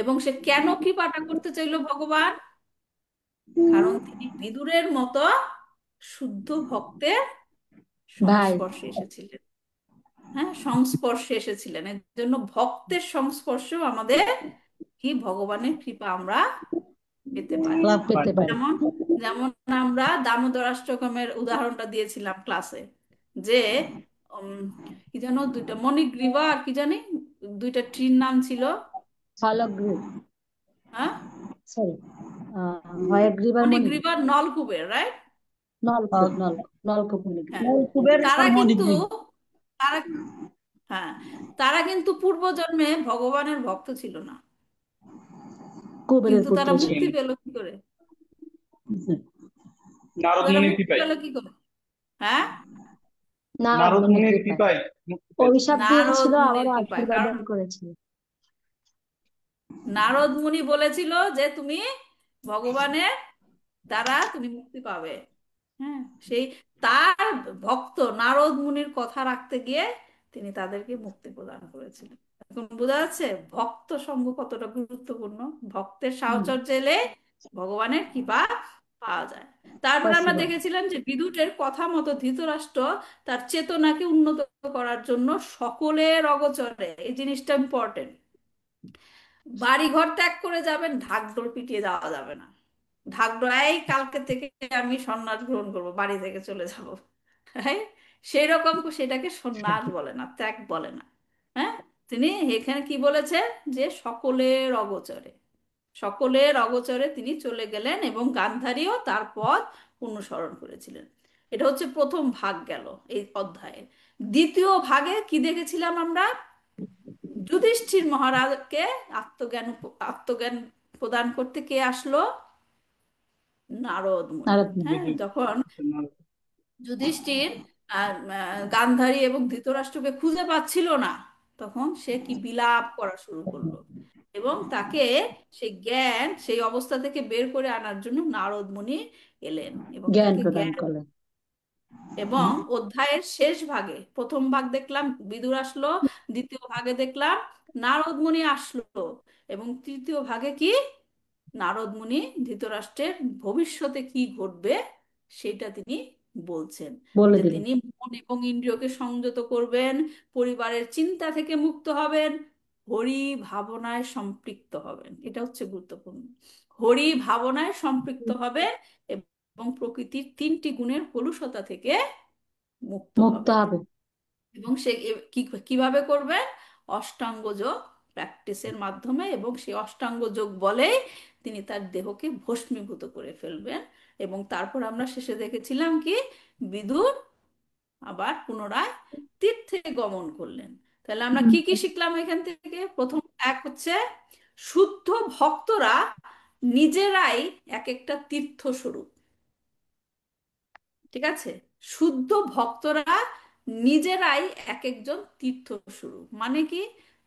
এবং সে কেন কৃপাটা করতে চাইলো ভগবান? কারণ তিনি বিদুরের মতো শুদ্ধ ভক্তের ভাই। সংস্পর্শে এসেছিলেন। হ্যাঁ, সংস্পর্শে এসেছিলেন, এর জন্য ভক্তের সংস্পর্শেও আমাদের কি ভগবানের কৃপা আমরা পেতে পারি। লাভ পেতে পারি। যেমন যেমন আমরা দামোদরাষ্ট্রকমের উদাহরণটা দিয়েছিলাম ক্লাসে, যে উম, কি যেন দুইটা মণিগ্রীবা আর কি জানি দুইটা ট্রির নাম ছিল। হলগ্রীব, হ্যাঁ, সরি, হয়গ্রীব আর মণিগ্রীব। মণিগ্রীবা নলকূপের, রাইট? নলকূপ, নলকূপ মণিগ্রীব। হ্যাঁ, নলকূপের তারা কিন্তু স্বর্ণদ্বীপ। তারা হ্যাঁ, তারা কিন্তু পূর্বজন্মে ভগবানের ভক্ত ছিল না, কুবেরের কিন্তু পুত্র তারা ছিল। মুক্তি পেল কি করে? নারদ তারা মুনির মুক্তি কৃপায়। পেল কি করে? হ্যাঁ, নারদ নারদ মুনির মুনির কৃপায়। কৃপায় মুক্তি পেয়েছে। অভিশাপ নারদ দিয়েছিল, মুনির আবারও কৃপায়, আশীর্বাদ কারণ দান করেছিল। নারদ মুনি বলেছিল যে তুমি ভগবানের দ্বারা তুমি মুক্তি পাবে। হ্যাঁ, সেই তার ভক্ত নারদ মুনির কথা রাখতে গিয়ে তিনি তাদেরকে মুক্তি প্রদান করেছিলেন। এখন বোঝা যাচ্ছে ভক্ত সঙ্গ কতটা গুরুত্বপূর্ণ। ভক্তের সাহচর্য এলে ভগবানের কৃপা পাওয়া যায়। তারপরে আমরা পসিবল। দেখেছিলাম যে বিদুরের কথা মতো ধৃতরাষ্ট্র তার চেতনাকে উন্নত করার জন্য সকলের অগোচরে, এই জিনিসটা ইম্পর্টেন্ট, বাড়ি ঘর ত্যাগ করে যাবেন, ঢাকঢোল পিটিয়ে যাওয়া যাবে না। ঢাকঢোল, এই কালকে থেকে আমি সন্ন্যাস গ্রহণ করব, বাড়ি থেকে চলে যাব, হ্যাঁ, সেই রকম সেটাকে সন্ন্যাস বলে না, ত্যাগ বলে না। হ্যাঁ, তিনি এখানে কি বলেছেন যে সকলের অগোচরে, সকলের অগোচরে তিনি চলে গেলেন এবং গান্ধারীও তার পথ অনুসরণ করেছিলেন। এটা হচ্ছে প্রথম ভাগ গেল এই অধ্যায়ে। দ্বিতীয় ভাগে কি দেখেছিলাম আমরা? যুধিষ্ঠির মহারাজকে আত্মজ্ঞান প্রদান করতে কে আসলো? নারদ মুনি। নারদ মুনি। হ্যাঁ, বিদুর। যখন আচ্ছা, নারদ। যুধিষ্ঠির গান্ধারী এবং ধৃতরাষ্ট্রকে খুঁজে পাচ্ছিল না, তখন সে কি বিলাপ করা শুরু করলো, এবং তাকে সেই জ্ঞান, সেই অবস্থা থেকে বের করে আনার জন্য নারদ মুনি এলেন এবং জ্ঞান তাকে প্রদান জ্ঞান। করলেন। এবং অধ্যায়ের শেষ ভাগে, প্রথম ভাগ দেখলাম বিদুর আসলো, দ্বিতীয় ভাগে দেখলাম নারদ মুনি আসলো, এবং তৃতীয় ভাগে কি, নারদ মুনি ধৃতরাষ্ট্রের ভবিষ্যতে কি ঘটবে সেটা তিনি বলছেন। বলে যে দিলেন। তিনি মন এবং ইন্দ্রিয়কে সংযত করবেন, পরিবারের চিন্তা থেকে মুক্ত হবেন, হরি ভাবনায় সম্পৃক্ত হবেন। এটা হচ্ছে গুরুত্বপূর্ণ। হরি ভাবনায় সম্পৃক্ত হবেন এবং প্রকৃতির তিনটি গুণের কলুষতা থেকে মুক্ত মুক্ত হবেন। হবে। এবং সে কিভাবে করবেন? অষ্টাঙ্গ যোগ প্র্যাকটিসের মাধ্যমে, এবং সেই অষ্টাঙ্গ যোগ বলেই তিনি তার দেহকে ভস্মীভূত করে ফেলবেন। এবং তারপর আমরা শেষে দেখেছিলাম কি, বিদুর আবার পুনরায় তীর্থে গমন করলেন। তাহলে আমরা কি কি শিখলাম এখান থেকে? প্রথম এক হচ্ছে শুদ্ধ ভক্তরা নিজেরাই এক একটা তীর্থ স্বরূপ। ঠিক আছে? শুদ্ধ ভক্তরা নিজেরাই এক একজন তীর্থস্বরূপ। মানে কি,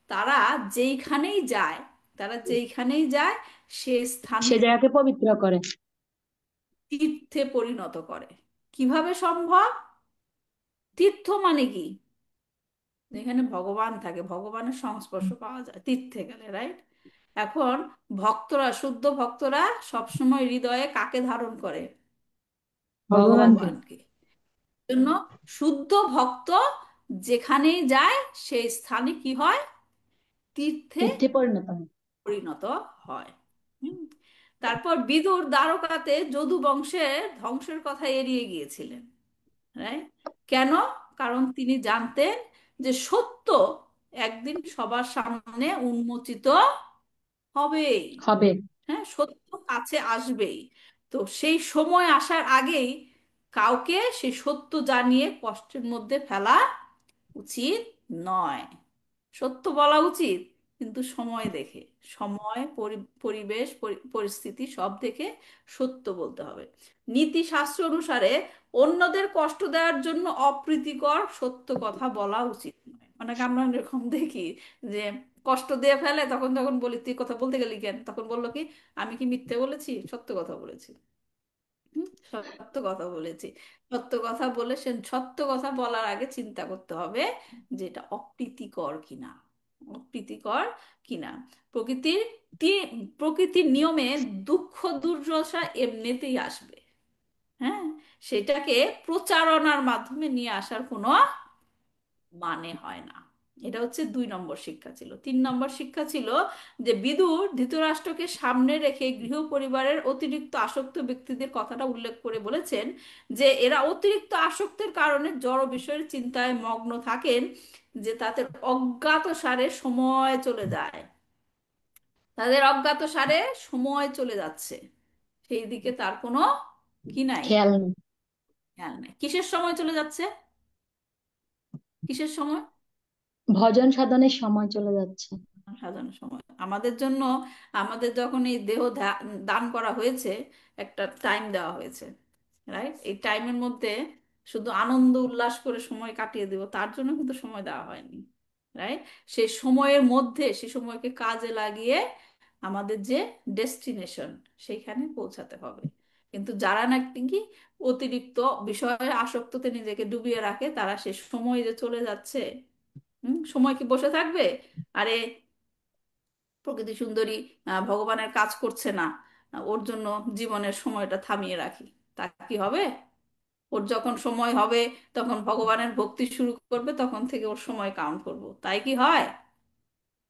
তারা যেইখানেই যায়, তারা যেইখানেই যায় সে সে স্থানকে জায়গাকে পবিত্র করে। তীর্থে পরিণত করে। কিভাবে সম্ভব? তীর্থ মানে কি? যেখানে ভগবান থাকে, ভগবানের সংস্পর্শ পাওয়া যায় তীর্থে গেলে, রাইট? এখন ভক্তরা, শুদ্ধ ভক্তরা সবসময় হৃদয়ে কাকে ধারণ করে? ভগবানকে। ভগবানকে। জন্য শুদ্ধ ভক্ত যেখানেই যায় সেই স্থানে কি হয়? তীর্থে তীর্থে পরিণত হয়। পরিণত হয়। হুম। তারপর বিদুর দ্বারকাতে যদু বংশের ধ্বংসের কথা এড়িয়ে গিয়েছিলেন, রাইট? কেন? কারণ তিনি জানতেন যে সত্য একদিন সবার সামনে উন্মোচিত হবেই। হবে। হ্যাঁ, সত্য কাছে আসবেই। তো সেই সময় আসার আগেই কাউকে সেই সত্য জানিয়ে কষ্টের মধ্যে ফেলা উচিত নয়। সত্য বলা উচিত, কিন্তু সময় দেখে, সময় পরিবেশ পরিস্থিতি সব দেখে সত্য বলতে হবে। নীতি শাস্ত্র অনুসারে অন্যদের কষ্ট দেওয়ার জন্য অপ্রীতিকর সত্য কথা বলা উচিত নয়। অনেকে আমরা এরকম দেখি যে কষ্ট দিয়ে ফেলে, তখন তখন বলি তুই কথা বলতে গেলি কেন, তখন বললো কি, আমি কি মিথ্যে বলেছি, সত্য কথা বলেছি। সত্য কথা বলেছি। সত্য কথা বলে সে সত্য কথা বলার আগে চিন্তা করতে হবে যে এটা অপ্রীতিকর কিনা, অপ্রীতিকর কিনা। প্রকৃতির প্রকৃতির নিয়মে দুঃখ দুর্দশা এমনিতেই আসবে। হ্যাঁ, সেটাকে প্রচারণার মাধ্যমে নিয়ে আসার কোনো মানে হয় না। এটা হচ্ছে 2 নম্বর শিক্ষা ছিল। 3 নম্বর শিক্ষা ছিল যে বিদুর ধৃতরাষ্ট্রকে সামনে রেখে গৃহ পরিবারের অতিরিক্ত আসক্ত ব্যক্তিদের কথাটা উল্লেখ করে বলেছেন যে এরা অতিরিক্ত আসক্তের কারণে জড় বিষয়ের চিন্তায় মগ্ন থাকেন, যে তাদের অজ্ঞাতসারে সময় চলে যায়, তাদের অজ্ঞাতসারে সময় চলে যাচ্ছে, সেই দিকে তার কোনো কি নাই, খেয়াল নেই। খেয়াল নেই। কিসের সময় চলে যাচ্ছে? কিসের সময়? ভজন সাধনের সময় চলে যাচ্ছে। সাজানোর সময়। আমাদের জন্য, আমাদের যখন এই দেহ দান করা হয়েছে, একটা টাইম দেওয়া হয়েছে, রাইট? এই টাইমের মধ্যে শুধু আনন্দ উল্লাস করে সময় কাটিয়ে দেব তার জন্য কিন্তু সময় দেওয়া হয়নি, রাইট? সেই সময়ের মধ্যে সেই সময়কে কাজে লাগিয়ে আমাদের যে ডেস্টিনেশন সেইখানে পৌঁছাতে হবে। কিন্তু যারা নাকি অতিরিক্ত বিষয়ে আসক্ততে নিজেকে ডুবিয়ে রাখে, তারা সে সময় যে চলে যাচ্ছে, সময় কি বসে থাকবে? আরে প্রকৃতি সুন্দরী ভগবানের কাজ করছে না, ওর জন্য জীবনের সময়টা থামিয়ে রাখি, তা কি হবে? ওর যখন সময় হবে, তখন ভগবানের ভক্তি শুরু করবে, তখন থেকে ওর সময় কাউন্ট করব, তাই কি হয়?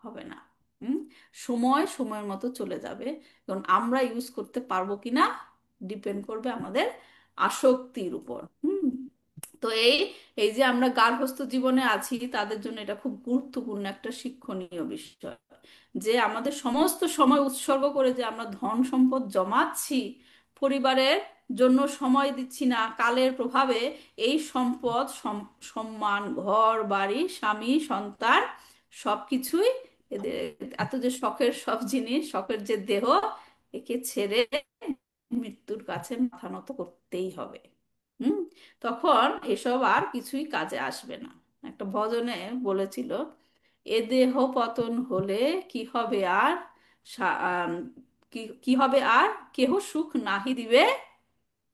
হবে না। হুম। সময় সময়ের মতো চলে যাবে, কারণ আমরা ইউজ করতে পারবো কিনা ডিপেন্ড করবে আমাদের আসক্তির উপর। তো এই এই যে আমরা গার্হস্থ্য জীবনে আছি তাদের জন্য এটা খুব গুরুত্বপূর্ণ একটা শিক্ষণীয় বিষয়, যে আমাদের সমস্ত সময় উৎসর্গ করে যে আমরা ধন সম্পদ জমাচ্ছি, পরিবারের জন্য সময় দিচ্ছি না, কালের প্রভাবে এই সম্পদ সম্মান, ঘর বাড়ি, স্বামী সন্তান সবকিছুই, এদের এত যে শখের সব জিনিস, শখের যে দেহ, একে ছেড়ে মৃত্যুর কাছে মাথা নত করতেই হবে। হুম। তখন এসব আর কিছুই কাজে আসবে না। একটা ভজনে বলেছিল, এ দেহ পতন হলে কি হবে আর, কি কি হবে আর, কেহ সুখ নাহি দিবে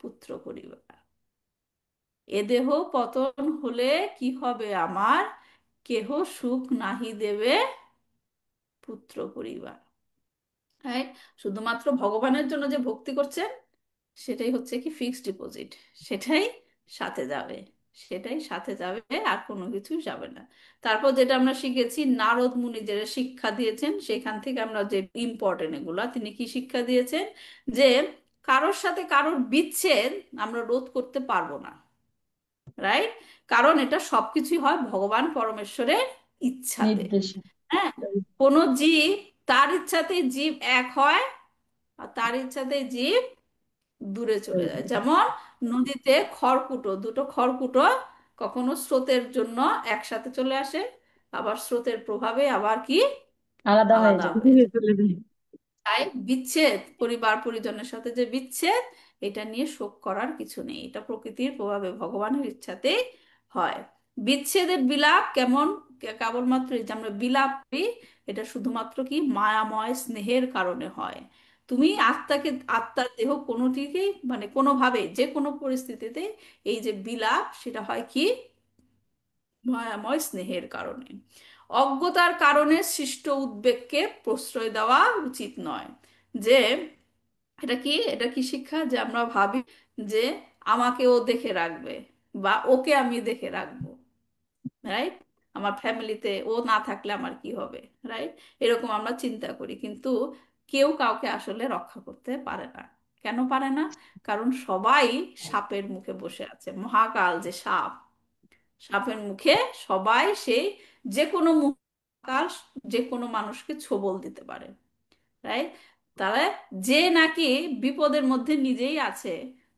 পুত্র পরিবার। এ দেহ পতন হলে কি হবে আমার, কেহ সুখ নাহি দেবে পুত্র পরিবার। হ্যাঁ, শুধুমাত্র ভগবানের জন্য যে ভক্তি করছেন সেটাই হচ্ছে কি ফিক্সড ডিপোজিট, সেটাই সাথে যাবে, সেটাই সাথে যাবে, আর কোনো কিছুই যাবে না। তারপর যেটা আমরা শিখেছি, নারদ মুনি যেটা শিক্ষা দিয়েছেন সেখান থেকে আমরা যে ইম্পর্টেন্ট এগুলা, তিনি কি শিক্ষা দিয়েছেন, যে কারোর সাথে কারোর বিচ্ছেদ আমরা রোধ করতে পারবো না, রাইট? কারণ এটা সবকিছুই হয় ভগবান পরমেশ্বরের ইচ্ছাতে। নির্দেশে। হ্যাঁ, কোনো জীব, তার ইচ্ছাতেই জীব এক হয়, আর তার ইচ্ছাতেই জীব দূরে চলে যায়। যেমন নদীতে খড়কুটো, দুটো খড়কুটো কখনো স্রোতের জন্য একসাথে চলে আসে, আবার স্রোতের প্রভাবে আবার কি আলাদা হয়ে আলাদা যায়। হয়ে যায়। চলে যায়। তাই বিচ্ছেদ, পরিবার পরিজনের সাথে যে বিচ্ছেদ, এটা নিয়ে শোক করার কিছু নেই, এটা প্রকৃতির প্রভাবে ভগবানের ইচ্ছাতে হয়। বিচ্ছেদের বিলাপ কেমন, কেবলমাত্র এই যে আমরা বিলাপ করি, এটা শুধুমাত্র কি মায়াময় স্নেহের কারণে হয়। তুমি আত্মাকে, আত্মার দেহ কোনোটিকেই মানে কোনোভাবে যে কোনো পরিস্থিতিতে এই যে বিলাপ, সেটা হয় কি মায়াময় স্নেহের কারণে। অজ্ঞতার কারণে সৃষ্ট উদ্বেগকে প্রশ্রয় দেওয়া উচিত নয়। যে এটা কি, এটা কি শিক্ষা, যে আমরা ভাবি যে আমাকে ও দেখে রাখবে, বা ওকে আমি দেখে রাখবো, রাইট? আমার ফ্যামিলিতে ও না থাকলে আমার কি হবে, রাইট? এরকম আমরা চিন্তা করি, কিন্তু কেউ কাউকে আসলে রক্ষা করতে পারে না। কেন পারে না? কারণ সবাই সাপের মুখে বসে আছে, মহাকাল যে সাপ, সাপের মুখে সবাই সেই, যে কোনো কাল যে কোনো মানুষকে ছোবল দিতে পারে, রাইট? তাহলে যে নাকি বিপদের মধ্যে নিজেই আছে,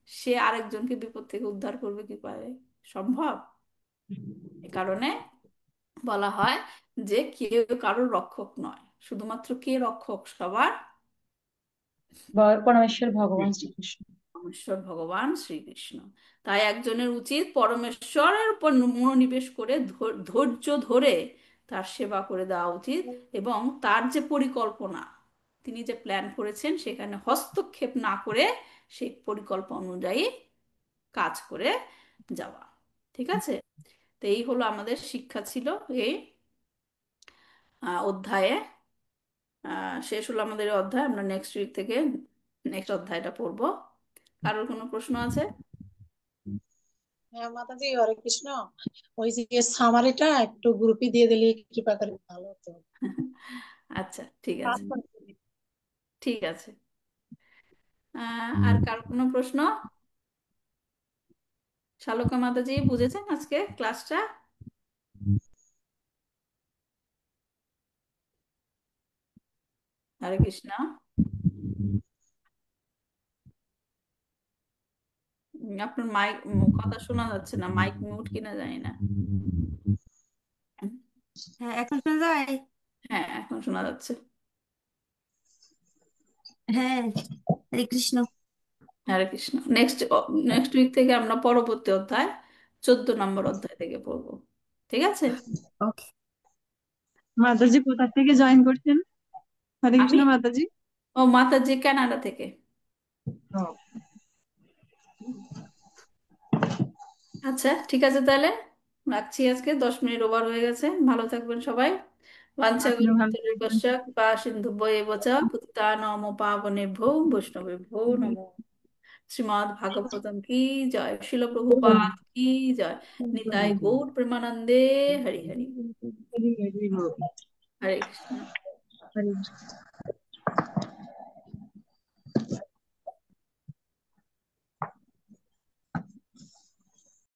সে আরেকজনকে বিপদ থেকে উদ্ধার করবে কি পারে? সম্ভব? এ কারণে বলা হয় যে কেউ কারোর রক্ষক নয়, শুধুমাত্র কে রক্ষক সবার? পরমেশ্বর ভগবান শ্রীকৃষ্ণ। পরমেশ্বর ভগবান শ্রীকৃষ্ণ। তাই একজনের উচিত পরমেশ্বরের উপর মনোনিবেশ করে ধৈর্য ধরে তার সেবা করে দেওয়া উচিত, এবং তার যে পরিকল্পনা, তিনি যে প্ল্যান করেছেন সেখানে হস্তক্ষেপ না করে সেই পরিকল্পনা অনুযায়ী কাজ করে যাওয়া। ঠিক আছে? তো এই হলো আমাদের শিক্ষা ছিল এই অধ্যায়ে। শেষ হলো আমাদের এই অধ্যায়, আমরা নেক্সট উইক থেকে নেক্সট অধ্যায়টা পড়বো। কারোর কোনো প্রশ্ন আছে? হ্যাঁ মাতাজি, হরে কৃষ্ণ। ওই যে সামারিটা একটু গ্রুপে দিয়ে দিলে কৃপা করে ভালো হতো। আচ্ছা, ঠিক কাজ আছে, করতে। ঠিক আছে। আর কার কোনো প্রশ্ন? শালকা মাতাজি বুঝেছেন আজকে ক্লাসটা? হরে কৃষ্ণ। আপনার মাইক, কথা শোনা যাচ্ছে না, মাইক মিউট কিনা জানি না। হ্যাঁ, এখন শোনা যায়? হ্যাঁ, এখন শোনা যাচ্ছে। হ্যাঁ, হরে কৃষ্ণ। হরে কৃষ্ণ। নেক্সট নেক্সট উইক থেকে আমরা পরবর্তী অধ্যায় 14 নম্বর অধ্যায় থেকে পড়বো। ঠিক আছে? ওকে। মাতাজি কোথা থেকে জয়েন করছেন? হরে আমি, কৃষ্ণ মাতাজি। ও মাতাজি কানাডা থেকে। ও, আচ্ছা, ঠিক আছে, তাহলে রাখছি, আজকে 10 মিনিট ওভার হয়ে গেছে। ভালো থাকবেন সবাই। আপনিও ভালো থাকবেন। বাঞ্ছাকল্পতরুভ্যশ্চ কৃপা সিন্ধুভ্যেব চ পতিতানাং পাবনেভ্যো বৈষ্ণবেভ্যো নমো। শ্রীমদ্ ভাগবতম কি জয়, শিল প্রভুপাদ কি জয়, নিতাই গৌর প্রেমানন্দে, হরি হরি। হরি হরি বল। হরে কৃষ্ণ। হরে কৃষ্ণ।